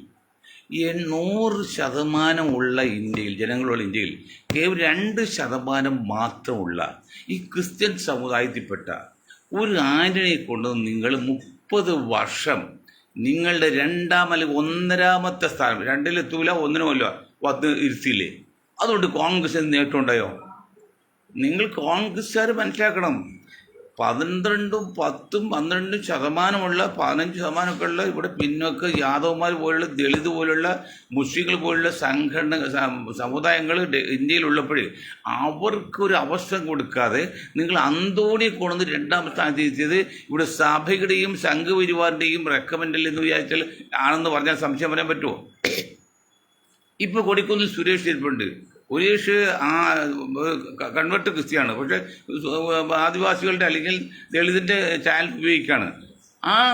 100% ഇന്ത്യയിൽ, ജനങ്ങളുള്ള ഇന്ത്യയിൽ കേവലം 2% മാത്രമുള്ള ഈ ക്രിസ്ത്യൻ സമുദായത്തിൽപ്പെട്ട ഒരു ആന്റണിയെ കൊണ്ട് നിങ്ങൾ 30 വർഷം നിങ്ങളുടെ അല്ലെങ്കിൽ 1.5 സ്ഥാനം, 2-ലെത്തൂല 1-നുമല്ല 10 ഇരുത്തിയില്ലേ? അതുകൊണ്ട് കോൺഗ്രസിന് നേട്ടമുണ്ടായോ? നിങ്ങൾ കോൺഗ്രസ്സുകാർ മനസ്സിലാക്കണം. 12% 15% ഉള്ള ഇവിടെ പിന്നോക്ക യാദവന്മാർ പോലുള്ള, ദളിത് പോലുള്ള, മുസ്ലിങ്ങൾ പോലുള്ള സമുദായങ്ങൾ ഇന്ത്യയിലുള്ളപ്പോൾ അവർക്കൊരു അവസരം കൊടുക്കാതെ നിങ്ങൾ അന്തോണിയെ കൊണ്ടുവന്ന് 2ാം സ്ഥാനത്ത് എത്തിയത് ഇവിടെ സഭയുടെയും സംഘപരിവാറിൻ്റെയും റെക്കമെൻഡിൽ എന്ന് വിചാരിച്ചാൽ ആണെന്ന് പറഞ്ഞാൽ സംശയം പറയാൻ പറ്റുമോ? ഇപ്പോൾ കൊടിക്കുന്നിൽ സുരേഷ് ഇരിപ്പുണ്ട്. സുരേഷ് കൺവെർട്ട് ക്രിസ്ത്യാണ്, പക്ഷേ ആദിവാസികളുടെ അല്ലെങ്കിൽ ദളിതിൻ്റെ ചാനൽ ഉപയോഗിക്കുകയാണ്.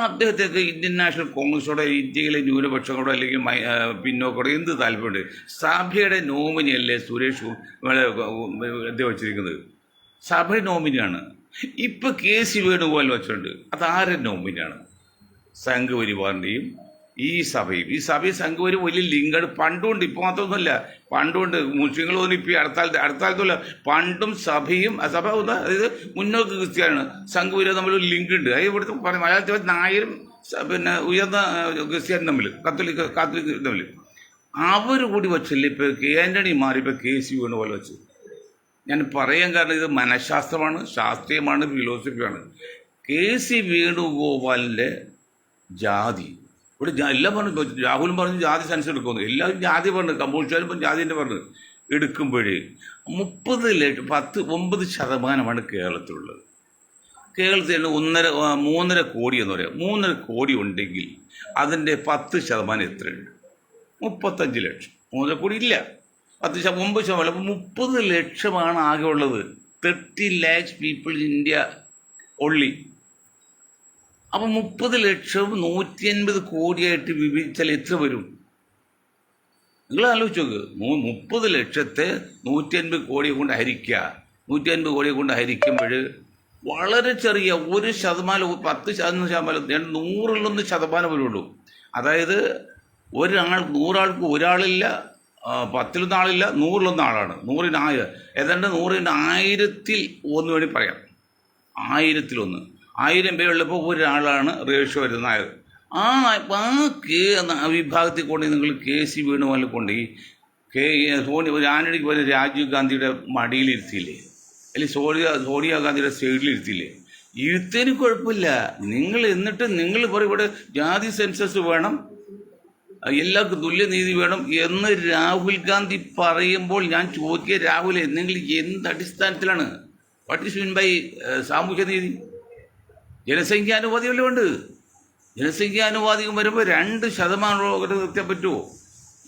അദ്ദേഹത്തേക്ക് ഇന്ത്യൻ നാഷണൽ കോൺഗ്രസോടെ, ഇന്ത്യയിലെ ന്യൂനപക്ഷങ്ങളോടോ അല്ലെങ്കിൽ പിന്നോക്കോടോ എന്ത് താല്പര്യമുണ്ട്? സഭയുടെ നോമിനിയല്ലേ സുരേഷ് അദ്ദേഹം വച്ചിരിക്കുന്നത്? സഭയുടെ നോമിനിയാണ്. ഇപ്പോൾ KC വേണുഗോപാൽ വെച്ചിട്ടുണ്ട്. അതാരുടെ നോമിനിയാണ്? സംഘപരിവാറിൻ്റെയും ഈ സഭയും സംഘപരി വലിയ ലിങ്കാണ്. പണ്ടുണ്ട്, ഇപ്പോൾ മാത്രമൊന്നുമല്ല, പണ്ടുണ്ട്. മുസ്ലിങ്ങളൊന്നും ഇപ്പോൾ അടുത്താലത്തല്ല, പണ്ടും സഭയും സഭ അതായത് മുന്നോക്ക ക്രിസ്ത്യാനാണ് സംഘപരി തമ്മിൽ ലിങ്ക് ഉണ്ട്. അത് ഇവിടുത്തെ മലയാളത്തിൽ നായരും പിന്നെ ഉയർന്ന ക്രിസ്ത്യാനും തമ്മിൽ, കാത്തലിക് തമ്മിൽ അവർ കൂടി വച്ചല്ലേ ഇപ്പോൾ ആന്റണി മാറി ഇപ്പോൾ KC വേണുഗോപാൽ വെച്ച്. ഞാൻ പറയാൻ കാരണം ഇത് മനഃശാസ്ത്രമാണ്, ശാസ്ത്രീയമാണ്, ഫിലോസഫിയാണ്. KC വേണുഗോപാലിൻ്റെ ജാതി ഇവിടെ എല്ലാം പറഞ്ഞു. രാഹുലും പറഞ്ഞു ജാതി സെൻസ് എടുക്കുന്നു, എല്ലാവരും ജാതി പറഞ്ഞു, കമ്മ്യൂണിസ്റ്റുകാരും ഇപ്പം ജാതിൻ്റെ പറഞ്ഞു എടുക്കുമ്പോഴേ 9% കേരളത്തിലുള്ളത്. കേരളത്തിൽ 3.5 കോടി എന്ന് പറയാം. 3.5 കോടി ഉണ്ടെങ്കിൽ അതിൻ്റെ 10% എത്രയുണ്ട്? 35 ലക്ഷം. 3.5 കോടി ഇല്ല, 9%. അപ്പോൾ 30 ലക്ഷമാണ് ആകെ ഉള്ളത്. 30 lakhs people in India only. അപ്പം 30 ലക്ഷം 150 കോടിയായിട്ട് വിഭജിച്ചാൽ എത്ര വരും? നിങ്ങൾ ആലോചിച്ച് നോക്ക്. 30 ലക്ഷത്തെ 150 കോടിയെ കൊണ്ട് ഹരിക്കുക. 150 കോടിയെ കൊണ്ട് ഹരിക്കുമ്പോൾ വളരെ ചെറിയ 1%, 10%, 100% വരുള്ളൂ. അതായത് 100 ആൾക്ക് ഒരാളില്ല, 10 ആളില്ല, 100 ആളാണ്. 100 ഏതാണ്ട് 100-1000 വേണ്ടി പറയാം. 1000 1000 പേരുള്ളപ്പോൾ ഒരാളാണ് റേഷ്യോ വരുന്നത്. ആ വിഭാഗത്തിൽ കൊണ്ട് നിങ്ങൾ KC വേണുഗോപാലിനെ കൊണ്ട് ഒരു ആന്റണിക്ക് പോലെ രാജീവ് ഗാന്ധിയുടെ മടിയിലിരുത്തിയില്ലേ, അല്ലെങ്കിൽ സോണിയാ ഗാന്ധിയുടെ സൈഡിലിരുത്തിയില്ലേ? ഇരുത്തതിന് കുഴപ്പമില്ല. നിങ്ങൾ എന്നിട്ട് നിങ്ങൾ പറയും ഇവിടെ ജാതി സെൻസസ് വേണം, എല്ലാവർക്കും തുല്യനീതി വേണം എന്ന് രാഹുൽ ഗാന്ധി പറയുമ്പോൾ ഞാൻ ചോദിക്കുക, രാഹുൽ നിങ്ങൾ എന്ത് അടിസ്ഥാനത്തിലാണ്? വാട്ട് ഈസ് മീൻ ബൈ സാമൂഹ്യ നീതി? ജനസംഖ്യാനുപാതികമല്ലേ ഉണ്ട്. ജനസംഖ്യാനുപാതികം വരുമ്പോൾ 2% നിർത്താൻ പറ്റുമോ?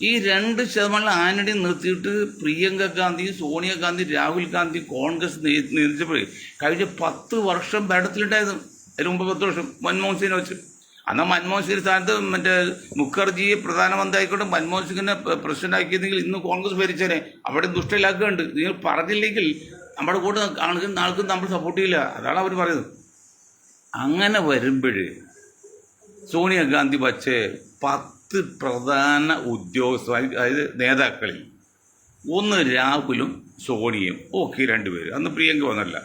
ഈ 2% ആന്റണി നിർത്തിയിട്ട് പ്രിയങ്ക ഗാന്ധി, സോണിയാഗാന്ധി, രാഹുൽ ഗാന്ധി കോൺഗ്രസ് നിയന്ത്രിച്ചപ്പോൾ കഴിഞ്ഞ 10 വർഷം ഭരണത്തിലുണ്ടായിരുന്നു. അതിന് മുമ്പ് 10 വർഷം മൻമോഹൻ സിംഗിനെ വെച്ച്. എന്നാൽ മൻമോഹൻ സിംഗ് സ്ഥാനത്ത് മറ്റേ മുഖർജിയെ പ്രധാനമന്ത്രി ആയിക്കോട്ടെ, മൻമോഹൻ സിംഗിനെ പ്രസിഡന്റ് ആക്കിയിരുന്നെങ്കിൽ ഇന്ന് കോൺഗ്രസ് ഭരിച്ചേനെ. അവിടെ ദുഷ്ടലാക്കുന്നുണ്ട്. നിങ്ങൾ പറഞ്ഞില്ലെങ്കിൽ നമ്മുടെ കൂടെ ആൾക്കും നമ്മൾ സപ്പോർട്ട് ചെയ്യില്ല. അതാണ് അവർ പറയുന്നത്. അങ്ങനെ വരുമ്പോൾ സോണിയാഗാന്ധി വച്ച് 10 പ്രധാന ഉദ്യോഗസ്ഥർ, അതായത് നേതാക്കളിൽ ഒന്ന് രാഹുലും സോണിയും, ഓക്കെ 2 പേര്, അന്ന് പ്രിയങ്ക വന്നല്ല.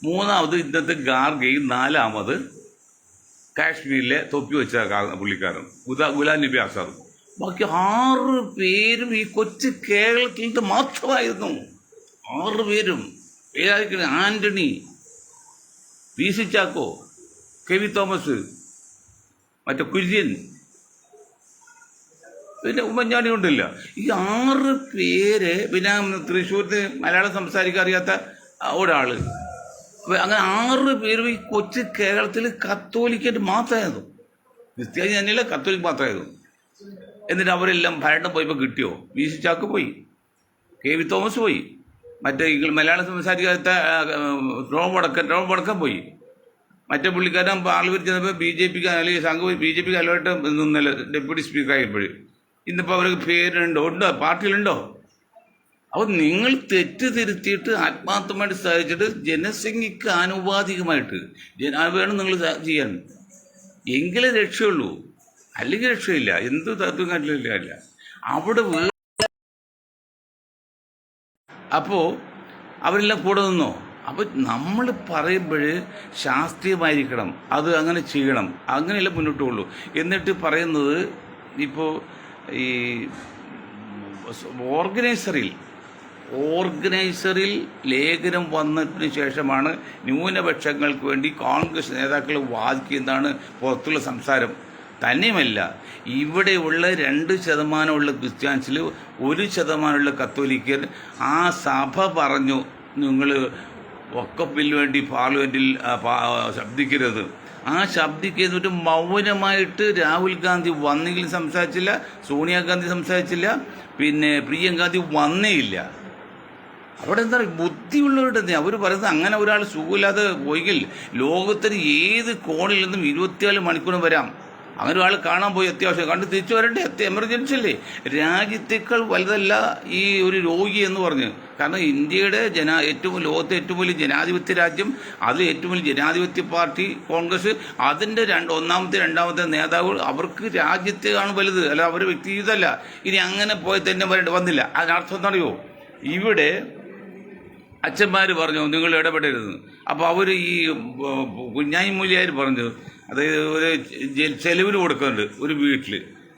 3ാമത് ഇന്നത്തെ ഗാർഗയും, 4ാമത് കാശ്മീരിലെ തൊപ്പി വെച്ച പുള്ളിക്കാരൻ ഗുലാം നബി ആസാദും. ബാക്കി 6 പേരും ഈ കൊച്ചു കേരളത്തിൽ മാത്രമായിരുന്നു. 6 പേരും. Antony PC Chacko, KV Thomas, മറ്റേ കുര്യൻ, പിന്നെ ഉമ്മൻചാണ്ടി ഉണ്ടില്ല. ഈ 6 പേര്, പിന്നെ തൃശ്ശൂരിൽ മലയാളം സംസാരിക്കാൻ അറിയാത്ത ഒരാൾ, അങ്ങനെ 6 പേരും ഈ കൊച്ചു കേരളത്തിൽ കത്തോലിക്കായിട്ട് മാത്രമായിരുന്നു. ക്രിസ്ത്യാനി തന്നെയല്ല, കത്തോലിക്ക് മാത്രമായിരുന്നു. എന്നിട്ട് അവരെല്ലാം ഭരണം പോയപ്പോൾ കിട്ടിയോ? PC ചാക്കോ പോയി, KV തോമസ് പോയി, മറ്റേ മലയാളം സംസാരിക്കാത്ത റോം വടക്കൻ പോയി. മറ്റേ പുള്ളിക്കാരൻ പാർലമെന്റ് ചെന്നപ്പോൾ BJP അല്ലെങ്കിൽ സംഘം BJP കാലമായിട്ട് നിന്നല്ല ഡെപ്യൂട്ടി സ്പീക്കർ ആയപ്പോഴും. ഇന്നിപ്പോൾ അവർക്ക് പേരുണ്ടോ? ഉണ്ടോ? പാർട്ടിയിലുണ്ടോ? അപ്പോൾ നിങ്ങൾ തെറ്റ് തിരുത്തിയിട്ട് ആത്മാർത്ഥമായിട്ട് സഹായിച്ചിട്ട് ജനസംഖ്യക്ക് ആനുപാതികമായിട്ട് വേണം നിങ്ങൾ ചെയ്യാൻ, എങ്കിലേ രക്ഷയുള്ളൂ. അല്ലെങ്കിൽ രക്ഷയില്ല. എന്ത് തത്വം കാര്യമില്ല. അവിടെ അപ്പോൾ അവരെല്ലാം കൂടെ നിന്നോ? അപ്പോൾ നമ്മൾ പറയുമ്പോൾ ശാസ്ത്രീയമായിരിക്കണം, അത് അങ്ങനെ ചെയ്യണം, അങ്ങനെയല്ല മുന്നോട്ട് പോകുള്ളൂ. എന്നിട്ട് പറയുന്നത് ഇപ്പോൾ ഈ ഓർഗനൈസറിൽ ലേഖനം വന്നതിന് ശേഷമാണ് ന്യൂനപക്ഷങ്ങൾക്ക് വേണ്ടി കോൺഗ്രസ് നേതാക്കൾ വാദിക്കുന്നതാണ് പുറത്തുള്ള സംസാരം. തന്നെയുമല്ല, ഇവിടെയുള്ള 2% ക്രിസ്ത്യാനിസിൽ 1% കത്തോലിക്കർ ആ സഭ പറഞ്ഞു നിങ്ങൾ വഖഫിന് വേണ്ടി പാർലമെൻറ്റിൽ ശബ്ദിക്കരുത്. ആ ശബ്ദിക്കുന്നതിട്ട് മൗനമായിട്ട് രാഹുൽ ഗാന്ധി വന്നെങ്കിലും സംസാരിച്ചില്ല, സോണിയാഗാന്ധി സംസാരിച്ചില്ല, പിന്നെ പ്രിയങ്കാന്ധി വന്നേയില്ല. അവിടെ എന്താ ബുദ്ധിയുള്ളവരുടെ അവർ പറയുന്നത്, അങ്ങനെ ഒരാൾ സുഖമില്ലാതെ പോയെങ്കിൽ ലോകത്തിന് ഏത് കോണിൽ നിന്നും 24 മണിക്കൂർ വരാം. അങ്ങനെ ഒരാൾ കാണാൻ പോയി, അത്യാവശ്യം കണ്ട് തിരിച്ചു വരണ്ടേ? എമർജൻസി അല്ലേ? രാജ്യത്തേക്കാൾ വലുതല്ല ഈ ഒരു രോഗി എന്ന് പറഞ്ഞ്. കാരണം ഇന്ത്യയുടെ ലോകത്തെ ഏറ്റവും വലിയ ജനാധിപത്യ രാജ്യം, അത് ഏറ്റവും വലിയ ജനാധിപത്യ പാർട്ടി കോൺഗ്രസ്, അതിൻ്റെ ഒന്നാമത്തെ 2ാമത്തെ നേതാവ്, അവർക്ക് രാജ്യത്തെയാണ് വലുത്, അല്ല അവർ വ്യക്തി ജീവിതമല്ല. ഇനി അങ്ങനെ പോയി തന്നെ വന്നില്ല. അതിനർത്ഥം എന്നറിയോ? ഇവിടെ അച്ഛന്മാർ പറഞ്ഞു നിങ്ങൾ ഇടപെടരുത്. അപ്പോൾ അവർ ഈ കുഞ്ഞായി മൂല്യാർ പറഞ്ഞു, അതായത് ഒരു ചെലവിന് കൊടുക്കുന്നുണ്ട് ഒരു വീട്ടിൽ.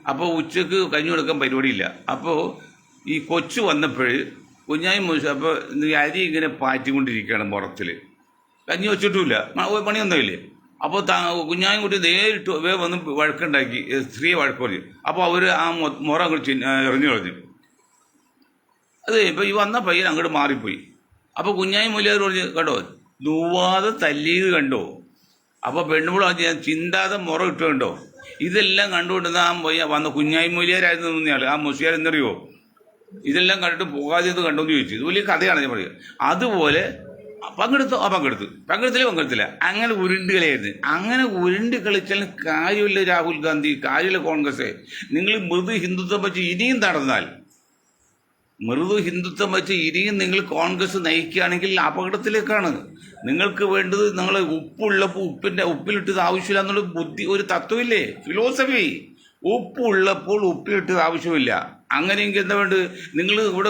അപ്പോൾ ഉച്ചക്ക് കഞ്ഞി കൊടുക്കാൻ പരിപാടിയില്ല. അപ്പോൾ ഈ കൊച്ചു വന്നപ്പോൾ കുഞ്ഞായി മൂല്യ അപ്പോൾ അരി ഇങ്ങനെ പാറ്റിക്കൊണ്ടിരിക്കുകയാണ് മുറത്തിൽ, കഞ്ഞി വെച്ചിട്ടുമില്ല, പണിയൊന്നുമില്ലേ. അപ്പോൾ കുഞ്ഞായും കുട്ടി നേരിട്ട് വന്ന് വഴക്കുണ്ടാക്കി, സ്ത്രീയെ വഴക്ക് പറഞ്ഞു. അപ്പോൾ അവർ ആ മുറ അങ്ങോട്ട് എറിഞ്ഞു കളഞ്ഞു. അത് ഇപ്പോൾ ഈ വന്ന പയ്യൻ അങ്ങോട്ട് മാറിപ്പോയി. അപ്പോൾ കുഞ്ഞായി മൂല്യാർ പറഞ്ഞു, കണ്ടോ ദൂവാതെ തല്ലിയത് കണ്ടോ? അപ്പോൾ പെണ്ണുമ്പോൾ ഞാൻ ചിന്താതെ മുറ ഇട്ടു കണ്ടോ? ഇതെല്ലാം കണ്ടുകൊണ്ടുന്ന ആ വന്ന കുഞ്ഞായി മൂല്യാരായിരുന്നു നിന്നയാൾ. ആ മുസ്ലിയാർ എന്നറിയോ? ഇതെല്ലാം കണ്ടിട്ട് പോകാതെ കണ്ടോന്ന് ചോദിച്ചു. ഇത് വലിയ കഥയാണ് ഞാൻ പറയുക. അതുപോലെ പങ്കെടുത്തില്ല, അങ്ങനെ ഉരുണ്ട് കളിയായിരുന്നു. അങ്ങനെ ഉരുണ്ട് കളിച്ചാൽ കാര്യമില്ല രാഹുൽ ഗാന്ധി, കാര്യമില്ല കോൺഗ്രസ്. നിങ്ങൾ മൃദു ഹിന്ദുത്വം വെച്ച് ഇനിയും നടന്നാൽ, ഇനിയും നിങ്ങൾ കോൺഗ്രസ് നയിക്കുകയാണെങ്കിൽ അപകടത്തിലേക്കാണ്. നിങ്ങൾക്ക് വേണ്ടത് നിങ്ങൾ ഉപ്പുള്ളപ്പോൾ ഉപ്പിലിട്ടത് ആവശ്യമില്ല എന്നുള്ള ബുദ്ധി, ഒരു തത്വമില്ലേ, ഫിലോസഫി. ഉപ്പുള്ളപ്പോൾ ഉപ്പിലിട്ടത് ആവശ്യമില്ല. അങ്ങനെയെങ്കിൽ എന്താ വേണ്ടത്? നിങ്ങൾ ഇവിടെ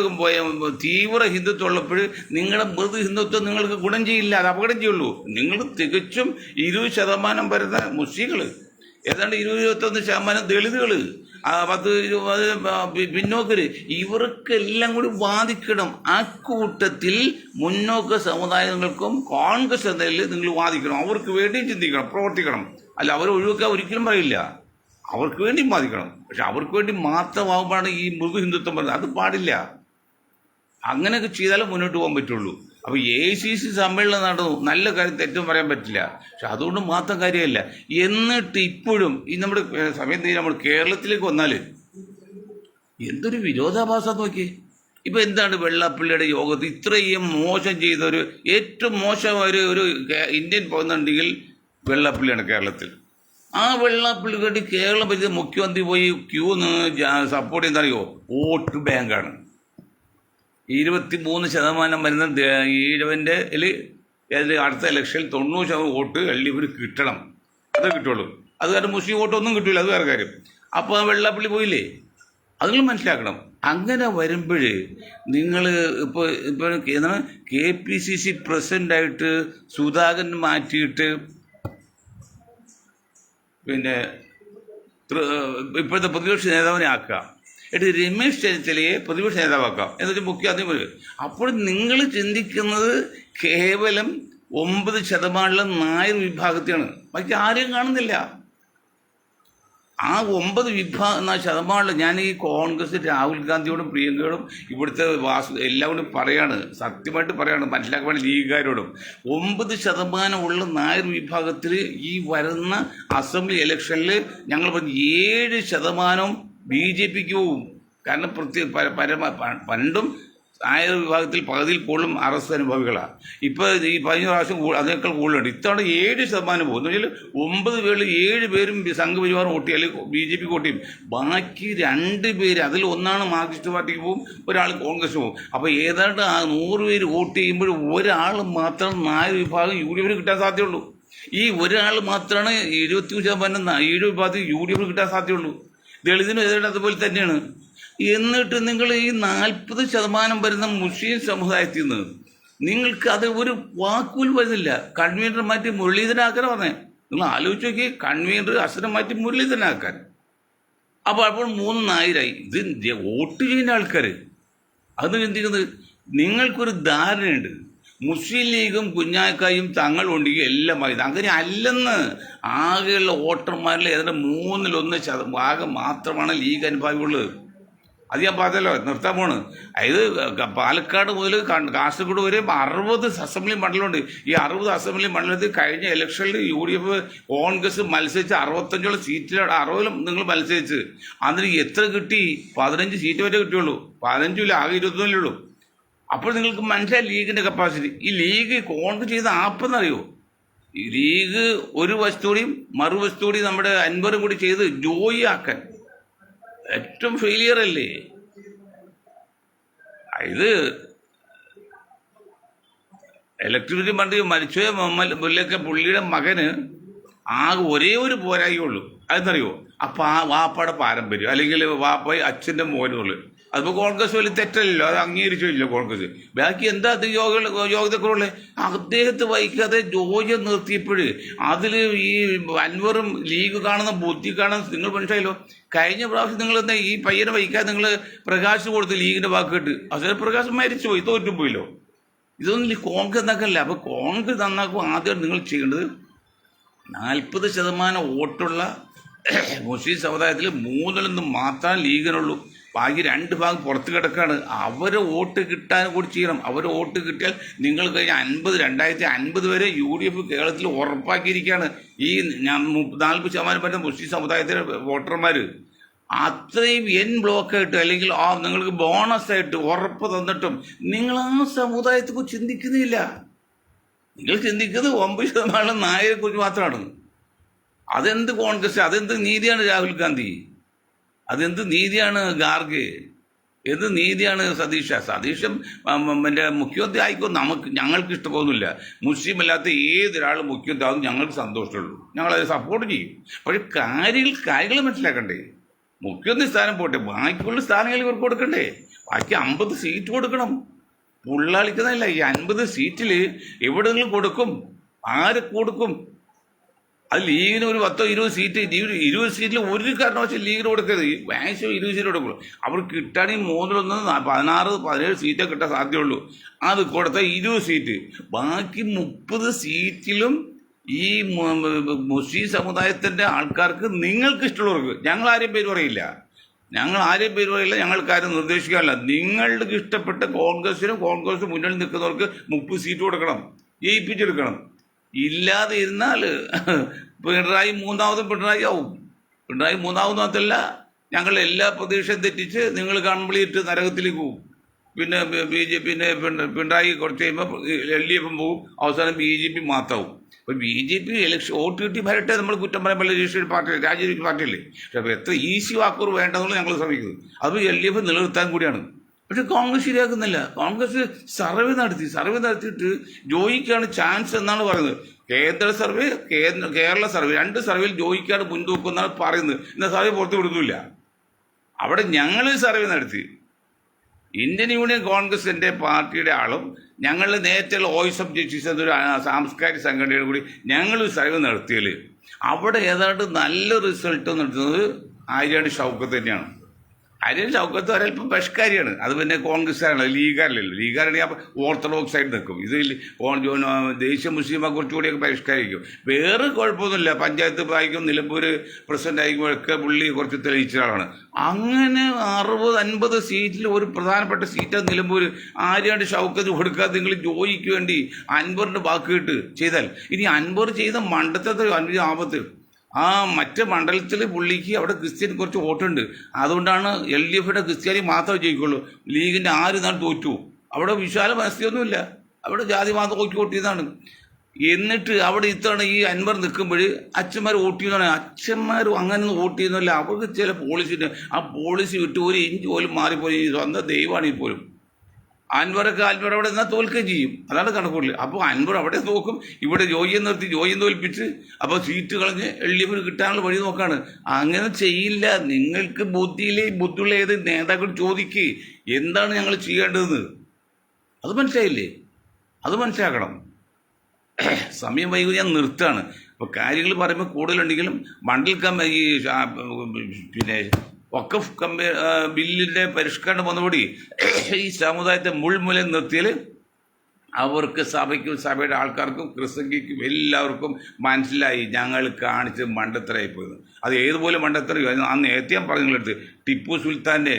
തീവ്ര ഹിന്ദുത്വം ഉള്ളപ്പോൾ നിങ്ങളുടെ മൃദു ഹിന്ദുത്വം നിങ്ങൾക്ക് ഗുണം ചെയ്യില്ല, അത് അപകടം ചെയ്യുള്ളൂ. നിങ്ങൾ തികച്ചും 20% വരുന്ന മുസ്ലിങ്ങൾ, ഏതാണ്ട് 20-21% ദളിതുകൾ, 10-20 പിന്നോക്കര്, ഇവർക്കെല്ലാം കൂടി വാദിക്കണം. ആ കൂട്ടത്തിൽ മുന്നോക്ക സമുദായങ്ങൾക്കും കോൺഗ്രസ് എന്നതിൽ നിങ്ങൾ വാദിക്കണം, അവർക്ക് വേണ്ടിയും ചിന്തിക്കണം, പ്രവർത്തിക്കണം. അല്ല അവരെ ഒഴിവാക്കാൻ ഒരിക്കലും പറയില്ല, അവർക്ക് വേണ്ടിയും വാദിക്കണം. പക്ഷെ അവർക്ക് വേണ്ടി മാത്രമാകുമ്പോഴാണ് ഈ മൃദു ഹിന്ദുത്വം പറയുന്നത്. അത് പാടില്ല. അങ്ങനെയൊക്കെ ചെയ്താലേ മുന്നോട്ട് പോകാൻ പറ്റുള്ളൂ. അപ്പോൾ AICC സമ്മേളനം നടന്നു, നല്ല കാര്യം, തെറ്റും പറയാൻ പറ്റില്ല. പക്ഷെ അതുകൊണ്ട് മാത്രം കാര്യമല്ല. എന്നിട്ട് ഇപ്പോഴും ഈ നമ്മുടെ സമയം നമ്മൾ കേരളത്തിലേക്ക് വന്നാൽ എന്തൊരു വിരോധാഭാസം നോക്കി. ഇപ്പം എന്താണ് വെള്ളാപ്പള്ളിയുടെ യോഗത്തിൽ ഇത്രയും മോശം ചെയ്തൊരു, ഏറ്റവും മോശമായ ഒരു ഇന്ത്യൻ പോകുന്നുണ്ടെങ്കിൽ വെള്ളാപ്പള്ളിയാണ് കേരളത്തിൽ. ആ വെള്ളാപ്പള്ളി വേണ്ടി കേരളം ഭരിച്ച മുഖ്യമന്ത്രി പോയി ക്യൂ സപ്പോർട്ട് ചെയ്യുന്നറിയോ? വോട്ട് ബാങ്കാണ്. 23% വരുന്ന ഈഴവൻ്റെ അടുത്ത ഇലക്ഷനിൽ 90% വോട്ട് LDF കിട്ടണം, അത് കിട്ടുള്ളൂ. അത് കാരണം മുസ്ലിം വോട്ടൊന്നും കിട്ടില്ല, അത് വേറെ കാര്യം. അപ്പോൾ ആ വെള്ളാപ്പള്ളി പോയില്ലേ, അത് നിങ്ങൾ മനസ്സിലാക്കണം. അങ്ങനെ വരുമ്പോൾ നിങ്ങൾ ഇപ്പോൾ KPCC പ്രസിഡൻ്റായിട്ട് സുധാകരൻ മാറ്റിയിട്ട് പിന്നെ ഇപ്പോഴത്തെ പ്രതിപക്ഷ നേതാവിനെ ആക്കുക, എന്നിട്ട് രമേശ് ചെന്നിത്തലയെ പ്രതിപക്ഷ നേതാവാക്കാം, എന്നിട്ട് മുഖ്യമന്ത്രി. അപ്പോൾ നിങ്ങൾ ചിന്തിക്കുന്നത് കേവലം 9% നായർ വിഭാഗത്തെയാണ്, ബാക്കി ആരെയും കാണുന്നില്ല. ആ 9 ശതമാനം ഞാൻ ഈ കോൺഗ്രസ് രാഹുൽ ഗാന്ധിയോടും പ്രിയങ്കയോടും ഇവിടുത്തെ എല്ലാവരും പറയാണ്, സത്യമായിട്ട് പറയാണ്, മനസ്സിലാക്കാൻ ലീഗുകാരോടും 9% ഉള്ള നായർ വിഭാഗത്തിൽ ഈ വരുന്ന അസംബ്ലി ഇലക്ഷനിൽ ഞങ്ങൾ 7% BJPക്ക് പോവും. കാരണം പണ്ടും നായർ വിഭാഗത്തിൽ പകുതിയിൽ കൂടുതലും അറസ്റ്റ് അനുഭവികളാണ്. ഇപ്പോൾ ഈ 15 പ്രാവശ്യം അതിനേക്കാൾ കൂടുതലുണ്ട്. ഇത്തവണ 7% പോകും. എന്ന് വെച്ചാൽ 9 പേരിൽ 7 പേരും സംഘപരിവാർ വോട്ട് ചെയ്യും, അല്ലെങ്കിൽ BJP വോട്ട് ചെയ്യും. ബാക്കി 2 പേര്, അതിൽ ഒന്നാണ് മാർക്സിസ്റ്റ് പാർട്ടിക്ക് പോകും, ഒരാൾ കോൺഗ്രസ് പോകും. അപ്പോൾ ഏതാണ്ട് 100 പേര് വോട്ട് ചെയ്യുമ്പോൾ ഒരാൾ മാത്രം നായർ വിഭാഗം UDF കിട്ടാൻ സാധ്യതയുള്ളൂ. ഈ ഒരാൾ മാത്രമാണ് 21% 7 വിഭാഗത്തിൽ UDF കിട്ടാൻ സാധ്യതയുള്ളൂ. ദളിതിനും ഏതാണ്ട് അതുപോലെ തന്നെയാണ്. എന്നിട്ട് നിങ്ങൾ ഈ 40% വരുന്ന മുസ്ലിം സമുദായത്തിൽ നിന്ന് നിങ്ങൾക്ക് അത് ഒരു വാക്കുപോലും വരുന്നില്ല. കൺവീനർ മാറ്റി മുരളീധരനാക്കാൻ പറഞ്ഞേ. നിങ്ങൾ ആലോചിച്ച് നോക്കി, കൺവീനർ അസനെ മാറ്റി മുരളീധരനാക്കാൻ. അപ്പോൾ 3 നായരായി. ഇത് വോട്ട് ചെയ്യുന്ന ആൾക്കാർ അത് ചിന്തിക്കുന്നത്. നിങ്ങൾക്കൊരു ധാരണയുണ്ട്, മുസ്ലിം ലീഗും കുഞ്ഞാക്കായും തങ്ങൾ ഉണ്ടെങ്കിൽ എല്ലാം പറയുന്നത്. അങ്ങനെ അല്ലെന്ന്. ആകെയുള്ള വോട്ടർമാരിൽ ഏതാണ്ട് 1/3 ഭാഗം മാത്രമാണ് ലീഗ് അനുഭാവികളുള്ളത്. അത് ഞാൻ പറഞ്ഞല്ലോ, നിർത്താൻ പോണ്. അതായത് പാലക്കാട് മുതൽ കാസർഗോഡ് വരെ 60 അസംബ്ലി മണ്ഡലമുണ്ട്. ഈ 60 അസംബ്ലി മണ്ഡലത്തിൽ കഴിഞ്ഞ ഇലക്ഷനിൽ UDF കോൺഗ്രസ് മത്സരിച്ച് 65 സീറ്റിലാണ്. 60 നിങ്ങൾ മത്സരിച്ച് അതിന് എത്ര കിട്ടി? 15 സീറ്റ് വരെ കിട്ടിയുള്ളൂ. 15 ആകെ 21 ഉള്ളൂ. അപ്പോൾ നിങ്ങൾക്ക് മനസ്സിലായി ലീഗിൻ്റെ കപ്പാസിറ്റി. ഈ ലീഗ് കോൺഗ്രസ് ചെയ്ത ആപ്പെന്നറിയോ? ഈ ലീഗ് ഒരു വസ്തുതയും മറുവസ്തുതയും നമ്മുടെ അൻവറും കൂടി ചെയ്ത് ജോയി ആക്കാൻ ഏറ്റവും ഫെയിലിയർ അല്ലേ ഇത്? ഇലക്ട്രിസിറ്റി മന്ത്രി മരിച്ചുപോയ മുഹമ്മദ് മുല്ലയ്ക്ക് പുള്ളിയുടെ മകന് ആകെ ഒരേ ഒരു പോരായുള്ളൂ. അതെന്നറിയോ? അപ്പം ആ വാപ്പയുടെ പാരമ്പര്യം, അല്ലെങ്കിൽ വാപ്പ അച്ഛൻ്റെ മോനുള്ളു. അതിപ്പോൾ കോൺഗ്രസ് വലിയ തെറ്റല്ലല്ലോ, അത് അംഗീകരിച്ചില്ല കോൺഗ്രസ്. ബാക്കി എന്താ അത് യോഗ്യതക്കുള്ള അദ്ദേഹത്തെ വഹിക്കാതെ ജോജി നിർത്തിയപ്പോൾ അതിൽ ഈ അൻവറും ലീഗ് കാണുന്ന ബുദ്ധി കാണുന്ന നിങ്ങൾ മനസ്സിലായല്ലോ. കഴിഞ്ഞ പ്രാവശ്യം നിങ്ങൾ എന്താ ഈ പയ്യനെ വഹിക്കാതെ നിങ്ങൾ പ്രകാശ് കൊടുത്ത് ലീഗിൻ്റെ വാക്കിട്ട് അസല പ്രകാശ് മരിച്ചുപോയി, തോറ്റുപോയില്ലോ. ഇതൊന്നും കോൺഗ്രസ് നന്നാക്കല്ല. അപ്പോൾ കോൺഗ്രസ് നന്നാക്കും. ആദ്യം നിങ്ങൾ ചെയ്യേണ്ടത് 40% വോട്ടുള്ള മുസ്ലിം സമുദായത്തിൽ 3 മാത്രം ലീഗിനുള്ളൂ. ബാക്കി 2 ഭാഗം പുറത്ത് കിടക്കുകയാണ്. അവരെ വോട്ട് കിട്ടാൻ കൂടി ചെയ്യണം. അവരെ വോട്ട് കിട്ടിയാൽ നിങ്ങൾ കഴിഞ്ഞ 2050 വരെ UDF കേരളത്തിൽ ഉറപ്പാക്കിയിരിക്കുകയാണ്. ഈ 40% വരുന്ന മുസ്ലിം സമുദായത്തിലെ വോട്ടർമാർ അത്രയും ബ്ലോക്കായിട്ട് അല്ലെങ്കിൽ നിങ്ങൾക്ക് ബോണസായിട്ട് ഉറപ്പ് തന്നിട്ടും നിങ്ങൾ ആ സമുദായത്തെക്കുറിച്ച് ചിന്തിക്കുന്നില്ല. നിങ്ങൾ ചിന്തിക്കുന്നത് 9% നായരെക്കുറിച്ച് മാത്രമാണ്. അതെന്ത് കോൺഗ്രസ്? അതെന്ത് നീതിയാണ് രാഹുൽ ഗാന്ധി? അതെന്ത് നീതിയാണ് ഗാർഗെ? എന്ത് നീതിയാണ് സതീശൻ എൻ്റെ മുഖ്യമന്ത്രി ആയിക്കോ? ഞങ്ങൾക്ക് ഇഷ്ടമൊന്നുമില്ല. മുസ്ലിം അല്ലാത്ത ഏതൊരാൾ മുഖ്യമന്ത്രി ആകും ഞങ്ങൾക്ക് സന്തോഷമുള്ളൂ. ഞങ്ങളത് സപ്പോർട്ട് ചെയ്യും. പക്ഷേ കാര്യങ്ങൾ മനസ്സിലാക്കണ്ടേ? മുഖ്യമന്ത്രി സ്ഥാനം പോട്ടെ, ബാക്കിയുള്ള സ്ഥാനങ്ങൾ ഇവർക്ക് കൊടുക്കണ്ടേ? ബാക്കി 50 സീറ്റ് കൊടുക്കണം. പുള്ളാളിക്കുന്നതല്ല. ഈ 50 സീറ്റിൽ എവിടെ നിങ്ങൾ കൊടുക്കും? ആര് കൊടുക്കും? അത് ലീഗിന് ഒരു 10-20 സീറ്റ്, 20 സീറ്റിൽ ഒരു കാരണവശാലും ലീഗിന് കൊടുക്കരുത്. മാക്സിമം 20 സീറ്റ് കൊടുക്കുള്ളൂ. അവർക്ക് കിട്ടുകയാണെങ്കിൽ 3-1 16-17 സീറ്റേ കിട്ടാൻ സാധ്യതയുള്ളൂ. അത് കൊടുത്താൽ 20 സീറ്റ്. ബാക്കി 30 സീറ്റിലും ഈ മുസ്ലിം സമുദായത്തിൻ്റെ ആൾക്കാർക്ക് നിങ്ങൾക്ക് ഇഷ്ടമുള്ളവർക്ക്, ഞങ്ങൾ ആരെയും പേര് പറയില്ല, ഞങ്ങൾക്കാരും നിർദ്ദേശിക്കാനില്ല. നിങ്ങൾക്ക് ഇഷ്ടപ്പെട്ട കോൺഗ്രസ് മുന്നിൽ നിൽക്കുന്നവർക്ക് 30 സീറ്റ് കൊടുക്കണം, ജയിപ്പിച്ചെടുക്കണം. ഇല്ലാതെ ഇരുന്നാൽ പിണറായി ആവും. പിണറായി മൂന്നാമതല്ല, ഞങ്ങൾ എല്ലാ പ്രതീക്ഷയും തെറ്റിച്ച് നിങ്ങൾ കംപ്ലീറ്റ് നരകത്തിലേക്ക് പോകും. പിന്നെ പിണറായി കുറച്ച് കഴിയുമ്പോൾ LDF പോകും, അവസാനം BJP മാത്രമാവും. അപ്പോൾ BJP ഇലക്ഷൻ വോട്ട് കിട്ടി വരട്ടെ, നമ്മൾ കുറ്റം പറയാൻ പറ്റില്ല. രാജ്യസഭ പാർട്ടിയല്ലേ. പക്ഷെ അപ്പോൾ എത്ര ഈസി വാക്കൂർ വേണ്ടെന്നുള്ള ഞങ്ങൾ ശ്രമിക്കുന്നത്. അത് LDF നിലനിർത്താൻ കൂടിയാണ്. പക്ഷെ കോൺഗ്രസ് ശരിയാക്കുന്നില്ല. കോൺഗ്രസ് സർവേ നടത്തിയിട്ട് ജോയിക്കാണ് ചാൻസ് എന്നാണ് പറയുന്നത്. കേരള സർവേ 2 സർവേയിൽ ജോയിക്കാണ് മുൻതൂക്കം എന്നാണ് പറയുന്നത്. ഇന്ന സർവേ പുറത്ത് വിടുന്നില്ല. അവിടെ ഞങ്ങൾ സർവേ നടത്തി. ഇന്ത്യൻ യൂണിയൻ കോൺഗ്രസിൻ്റെ പാർട്ടിയുടെ ആളും ഞങ്ങൾ നേരത്തെയുള്ള വോയിസ് ഓഫ് ജസ്റ്റിസ് എന്നൊരു സാംസ്കാരിക സംഘടനയുടെ കൂടി ഞങ്ങൾ സർവേ നടത്തിയാൽ അവിടെ ഏതാണ്ട് നല്ല റിസൾട്ട് നടത്തുന്നത് ആര്യാട് ഷൗക്കത്ത് തന്നെയാണ്. ആര്യൻ ഷൗക്കത്ത് ഒരല്പം പരിഷ്കാരിയാണ്. അത് പിന്നെ കോൺഗ്രസ്സുകാരാണ്, ലീഗുകാരല്ലല്ലോ. ലീഗുകാരാണെങ്കിൽ അപ്പോൾ ഓർത്തഡോക്സ് ആയിട്ട് നിൽക്കും. ഇത് ദേശീയ മുസ്ലിമെ കുറച്ചുകൂടിയൊക്കെ പരിഷ്കരിക്കും. വേറെ കുഴപ്പമൊന്നുമില്ല. പഞ്ചായത്ത് ആയിരിക്കും, നിലമ്പൂർ പ്രസിഡന്റ് ആയിരിക്കുമ്പോഴൊക്കെ പുള്ളി കുറച്ച് തെളിയിച്ച ആളാണ്. അങ്ങനെ 60-50 സീറ്റിൽ ഒരു പ്രധാനപ്പെട്ട സീറ്റാണ് നിലമ്പൂർ. ആര്യാണ്ട് ഷൗക്കത്ത് കൊടുക്കാതെ നിങ്ങൾ ജോയിക്ക് വേണ്ടി അൻവറിൻ്റെ വാക്ക് കേട്ട് ചെയ്താൽ, ഇനി അൻവർ ചെയ്ത മണ്ടത്തെ ആപത്ത്, ആ മറ്റേ മണ്ഡലത്തിൽ പുള്ളിക്ക് അവിടെ ക്രിസ്ത്യൻ കുറച്ച് വോട്ടുണ്ട്. അതുകൊണ്ടാണ് LDFയുടെ ക്രിസ്ത്യാനി മാത്രമേ ജയിക്കുള്ളൂ. ലീഗിൻ്റെ 6 നാൾ തോറ്റു. അവിടെ വിശാല മനസ്ഥിതിയൊന്നുമില്ല. അവിടെ ജാതി മാത്രം വോട്ടിയതാണ്. എന്നിട്ട് അവിടെ ഇത്തവണ ഈ അൻവർ നിൽക്കുമ്പോൾ അച്ഛന്മാർ വോട്ട് ചെയ്യുന്നതാണ്. അച്ഛന്മാരും അങ്ങനെ വോട്ട് ചെയ്യുന്നില്ല. അവർക്ക് ചില പോളിസിൻ്റെ ആ പോളിസി വിട്ട് ഒരു ഇഞ്ച് പോലും മാറിപ്പോയി. സ്വന്തം ദൈവമാണ് പോലും. അൻവർ അവിടെ നിന്നാൽ തോൽക്കുകയും ചെയ്യും. അതാണ് കണക്കുള്ളിൽ. അപ്പോൾ അൻവർ അവിടെ നോക്കും, ഇവിടെ ജോയിയെ നിർത്തി ജോയിയെ തോൽപ്പിച്ച് അപ്പോൾ സീറ്റ് കളഞ്ഞ് LDF കിട്ടാനുള്ള വഴി നോക്കാണ്. അങ്ങനെ ചെയ്യില്ല. നിങ്ങൾക്ക് ബുദ്ധിയുള്ള ഏത് നേതാക്കൾ ചോദിക്ക് എന്താണ് ഞങ്ങൾ ചെയ്യേണ്ടതെന്ന്. അത് മനസ്സിലായില്ലേ? അത് മനസ്സിലാക്കണം. സമയം വൈകി ഞാൻ നിർത്താണ്. അപ്പോൾ കാര്യങ്ങൾ പറയുമ്പോൾ കൂടുതലുണ്ടെങ്കിലും മണ്ഡൽ ഈ പിന്നെ വഖഫ് ബില്ലിൻ്റെ പരിഷ്കരണം വന്നപടി ഈ സമുദായത്തെ മുൾമുലയിൽ നിർത്തിയാൽ അവർക്ക് സഭയ്ക്കും സഭയുടെ ആൾക്കാർക്കും ക്രിസ്തങ്കിക്കും എല്ലാവർക്കും മനസ്സിലായി ഞങ്ങൾ കാണിച്ച് മണ്ടത്തരായിപ്പോയത്. അത് ഏതുപോലെ മണ്ടത്തരം. അന്ന് നേരത്തെ ഞാൻ പറഞ്ഞു നിങ്ങളടുത്ത്, ടിപ്പു സുൽത്താൻ്റെ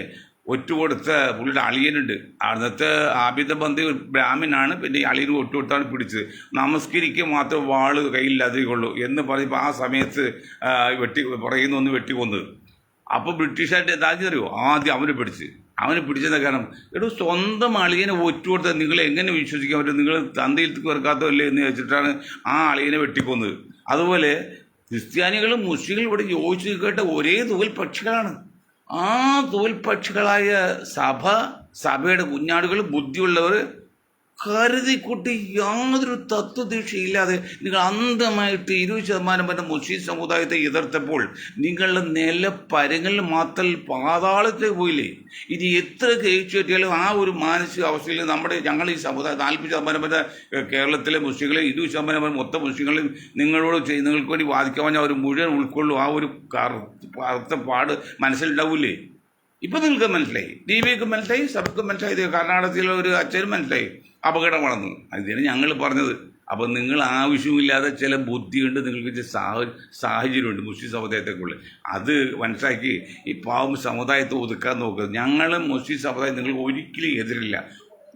ഒറ്റുകൊടുത്ത പുള്ളിയുടെ അളിയനുണ്ട്. അന്നത്തെ ആബിദ ബന്ധു ബ്രാഹ്മിനാണ്. പിന്നെ ഈ അളിയന് ഒറ്റുകൊടുത്താണ് പിടിച്ചത്. നമസ്കരിക്കുക മാത്രം വാള് കയ്യില്ലാതെയുള്ളൂ എന്ന് പറയുമ്പോൾ ആ സമയത്ത് പറയുന്നൊന്ന് വെട്ടിക്കൊന്നത്. അപ്പോൾ ബ്രിട്ടീഷുകാരുടെ എന്താക്കി അറിയോ? ആദ്യം അവന് പിടിച്ചത് കാരണം സ്വന്തം അളിയനെ ഒറ്റുകൊടുത്താൽ നിങ്ങൾ എങ്ങനെ വിശ്വസിക്കാൻ പറ്റും? നിങ്ങൾ തന്തയിലേക്ക് വെറുക്കാത്തതല്ലേ എന്ന് വെച്ചിട്ടാണ് ആ അളിയനെ വെട്ടിക്കൊന്നത്. അതുപോലെ ക്രിസ്ത്യാനികളും മുസ്ലിങ്ങളും ഇവിടെ യോജിച്ച് കേട്ട ഒരേ തൂവൽ പക്ഷികളാണ്. ആ തൂവൽ പക്ഷികളായ സഭയുടെ കുഞ്ഞാടുകൾ, ബുദ്ധിയുള്ളവർ കരുതിക്കുട്ടി യാതൊരു തത്വദീക്ഷയില്ലാതെ നിങ്ങൾ അന്ധമായിട്ട് 20% വരെ മുസ്ലിം സമുദായത്തെ എതിർത്തപ്പോൾ നിങ്ങളുടെ നിലപ്പരങ്ങളിൽ മാത്രം പാതാളത്തിലേക്ക് പോയില്ലേ? ഇനി എത്ര കഴിച്ചു പറ്റിയാലും ആ ഒരു മാനസിക അവസ്ഥയിൽ ഞങ്ങൾ ഈ സമുദായം 40% വരെ കേരളത്തിലെ മുസ്ലിങ്ങളെ 20% വരെ മൊത്തം മുസ്ലിങ്ങളും നിങ്ങൾക്ക് വേണ്ടി വാദിക്കാൻ അവർ മുഴുവൻ ഉൾക്കൊള്ളും. ആ ഒരു കറുത്ത പാട് മനസ്സിലുണ്ടാവൂലേ? ഇപ്പം നിങ്ങൾക്ക് മനസ്സിലായി, DBക്ക് മനസ്സിലായി, സഭയ്ക്ക് മനസ്സിലായി, കർണാടകത്തിലെ ഒരു അച്ഛനും മനസ്സിലായി അപകടമാണെന്ന്. അതിന് ഞങ്ങൾ പറഞ്ഞത്. അപ്പോൾ നിങ്ങൾ ആവശ്യമില്ലാതെ ചില ബുദ്ധിയുണ്ട്, നിങ്ങൾക്ക് സാഹചര്യമുണ്ട് മുസ്ലിം സമുദായത്തെക്കുള്ള അത് മനസ്സിലാക്കി ഈ പാവം സമുദായത്തെ ഒതുക്കാൻ നോക്കുക. ഞങ്ങളും മുസ്ലിം സമുദായം നിങ്ങൾക്ക് ഒരിക്കലും എതിരില്ല.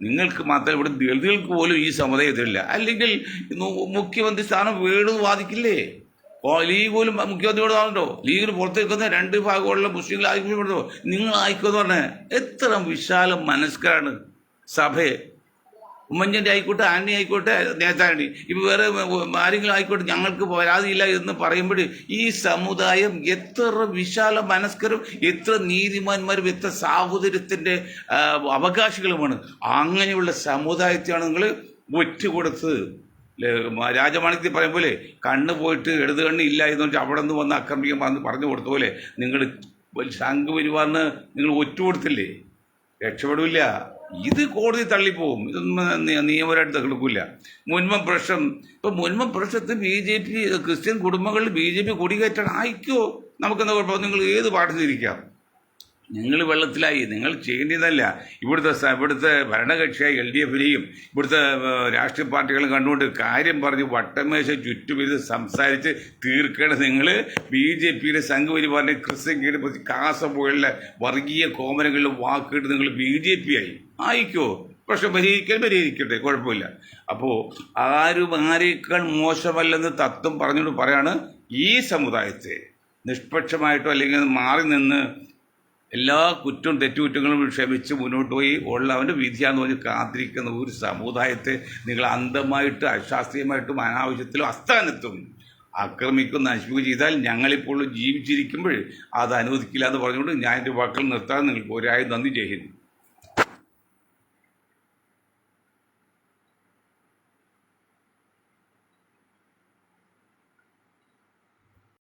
നിങ്ങൾക്ക് മാത്രമല്ല, ഇവിടെ ദളിതുകൾക്ക് പോലും ഈ സമുദായം എതിരില്ല. അല്ലെങ്കിൽ മുഖ്യമന്ത്രി സ്ഥാനം വേണമെന്ന് വാദിക്കില്ലേ? ലീഗ് പോലും മുഖ്യമന്ത്രിയോട് പറഞ്ഞോ, ലീഗിന് പുറത്ത് നിൽക്കുന്ന 2 ഭാഗമുള്ള മുസ്ലിങ്ങൾ ആയിക്കോട്ടോ, നിങ്ങൾ ആയിക്കോന്ന് പറഞ്ഞേ. എത്ര വിശാല മനസ്കരാണ് സഭയെ. ഉമ്മൻചാണ്ടി ആയിക്കോട്ടെ, ആന്റണി ആയിക്കോട്ടെ, നേതാണി, ഇപ്പോൾ വേറെ ആരെങ്കിലും ആയിക്കോട്ടെ, ഞങ്ങൾക്ക് പരാതിയില്ല എന്ന് പറയുമ്പോൾ ഈ സമുദായം എത്ര വിശാല മനസ്കരും എത്ര നീതിമാന്മാരും എത്ര സാഹോദര്യത്തിൻ്റെ അവകാശികളുമാണ്. അങ്ങനെയുള്ള സമുദായത്തെയാണ് നിങ്ങൾ ഒറ്റുകൊടുത്തത്. രാജമാണിക്യത്തിൽ പറയും പോലെ കണ്ണ് പോയിട്ട് ഇടത് കണ്ണ് ഇല്ല എന്ന് വെച്ചാൽ അവിടെ നിന്ന് വന്ന് ആക്രമിക്കാൻ പറഞ്ഞു കൊടുത്ത പോലെ നിങ്ങൾ സംഘപരിവാറിന് നിങ്ങൾ ഒറ്റുകൊടുത്തില്ലേ? രക്ഷപ്പെടില്ല. ഇത് കോടതി തള്ളിപ്പോവും. ഇതൊന്നും നിയമപരമായിട്ട് കൊടുക്കില്ല. മുൻപം പ്രശ്നം പ്രശ്നത്തിൽ BJP ക്രിസ്ത്യൻ കുടുംബങ്ങളിൽ BJP കൊടികയറ്റാൻ ആയിക്കോ, നമുക്കെന്താ കുഴപ്പം? നിങ്ങൾ ഏത് പാർട്ടിയിലിരിക്കാം. നിങ്ങൾ വെള്ളത്തിലായി. നിങ്ങൾ ചെയ്യേണ്ടതല്ല. ഇവിടുത്തെ ഭരണകക്ഷിയായ LDFനെയും ഇവിടുത്തെ രാഷ്ട്രീയ പാർട്ടികളും കണ്ടുകൊണ്ട് കാര്യം പറഞ്ഞ് വട്ടമേശ ചുറ്റുമിരുന്ന് സംസാരിച്ച് തീർക്കേണ്ടത് നിങ്ങൾ BJPയുടെ സംഘപരിവാറിൻ്റെ ക്രിസ്ത്യൻ പ്രതി കാസർഗോഡിലെ വർഗീയ കോമരങ്ങളിലും വാക്കിട്ട് നിങ്ങൾ BJP ആയിക്കോ. പ്രശ്നം പരിഹരിക്കട്ടെ, കുഴപ്പമില്ല. അപ്പോൾ ആരേക്കാൾ മോശമല്ലെന്ന് തത്വം പറഞ്ഞുകൊണ്ട് പറയാണ് ഈ സമുദായത്തെ നിഷ്പക്ഷമായിട്ടോ അല്ലെങ്കിൽ മാറി നിന്ന് എല്ലാ തെറ്റുകുറ്റങ്ങളും ക്ഷമിച്ച് മുന്നോട്ട് പോയി അവൻ്റെ വിധിയാന്ന് പറഞ്ഞ് കാത്തിരിക്കുന്ന ഒരു സമുദായത്തെ നിങ്ങൾ അന്ധമായിട്ട് അശാസ്ത്രീയമായിട്ടും അനാവശ്യത്തിലും അസ്ഥാനത്തും ആക്രമിക്കും നശിപ്പിക്കുകയും ചെയ്താൽ ഞങ്ങളിപ്പോൾ ജീവിച്ചിരിക്കുമ്പോൾ അത് അനുവദിക്കില്ല എന്ന് പറഞ്ഞുകൊണ്ട് ഞാൻ എൻ്റെ വാക്കുകൾ നിർത്താൻ നിങ്ങൾക്ക് ഒരായി നന്ദി ചെയ്യുന്നു.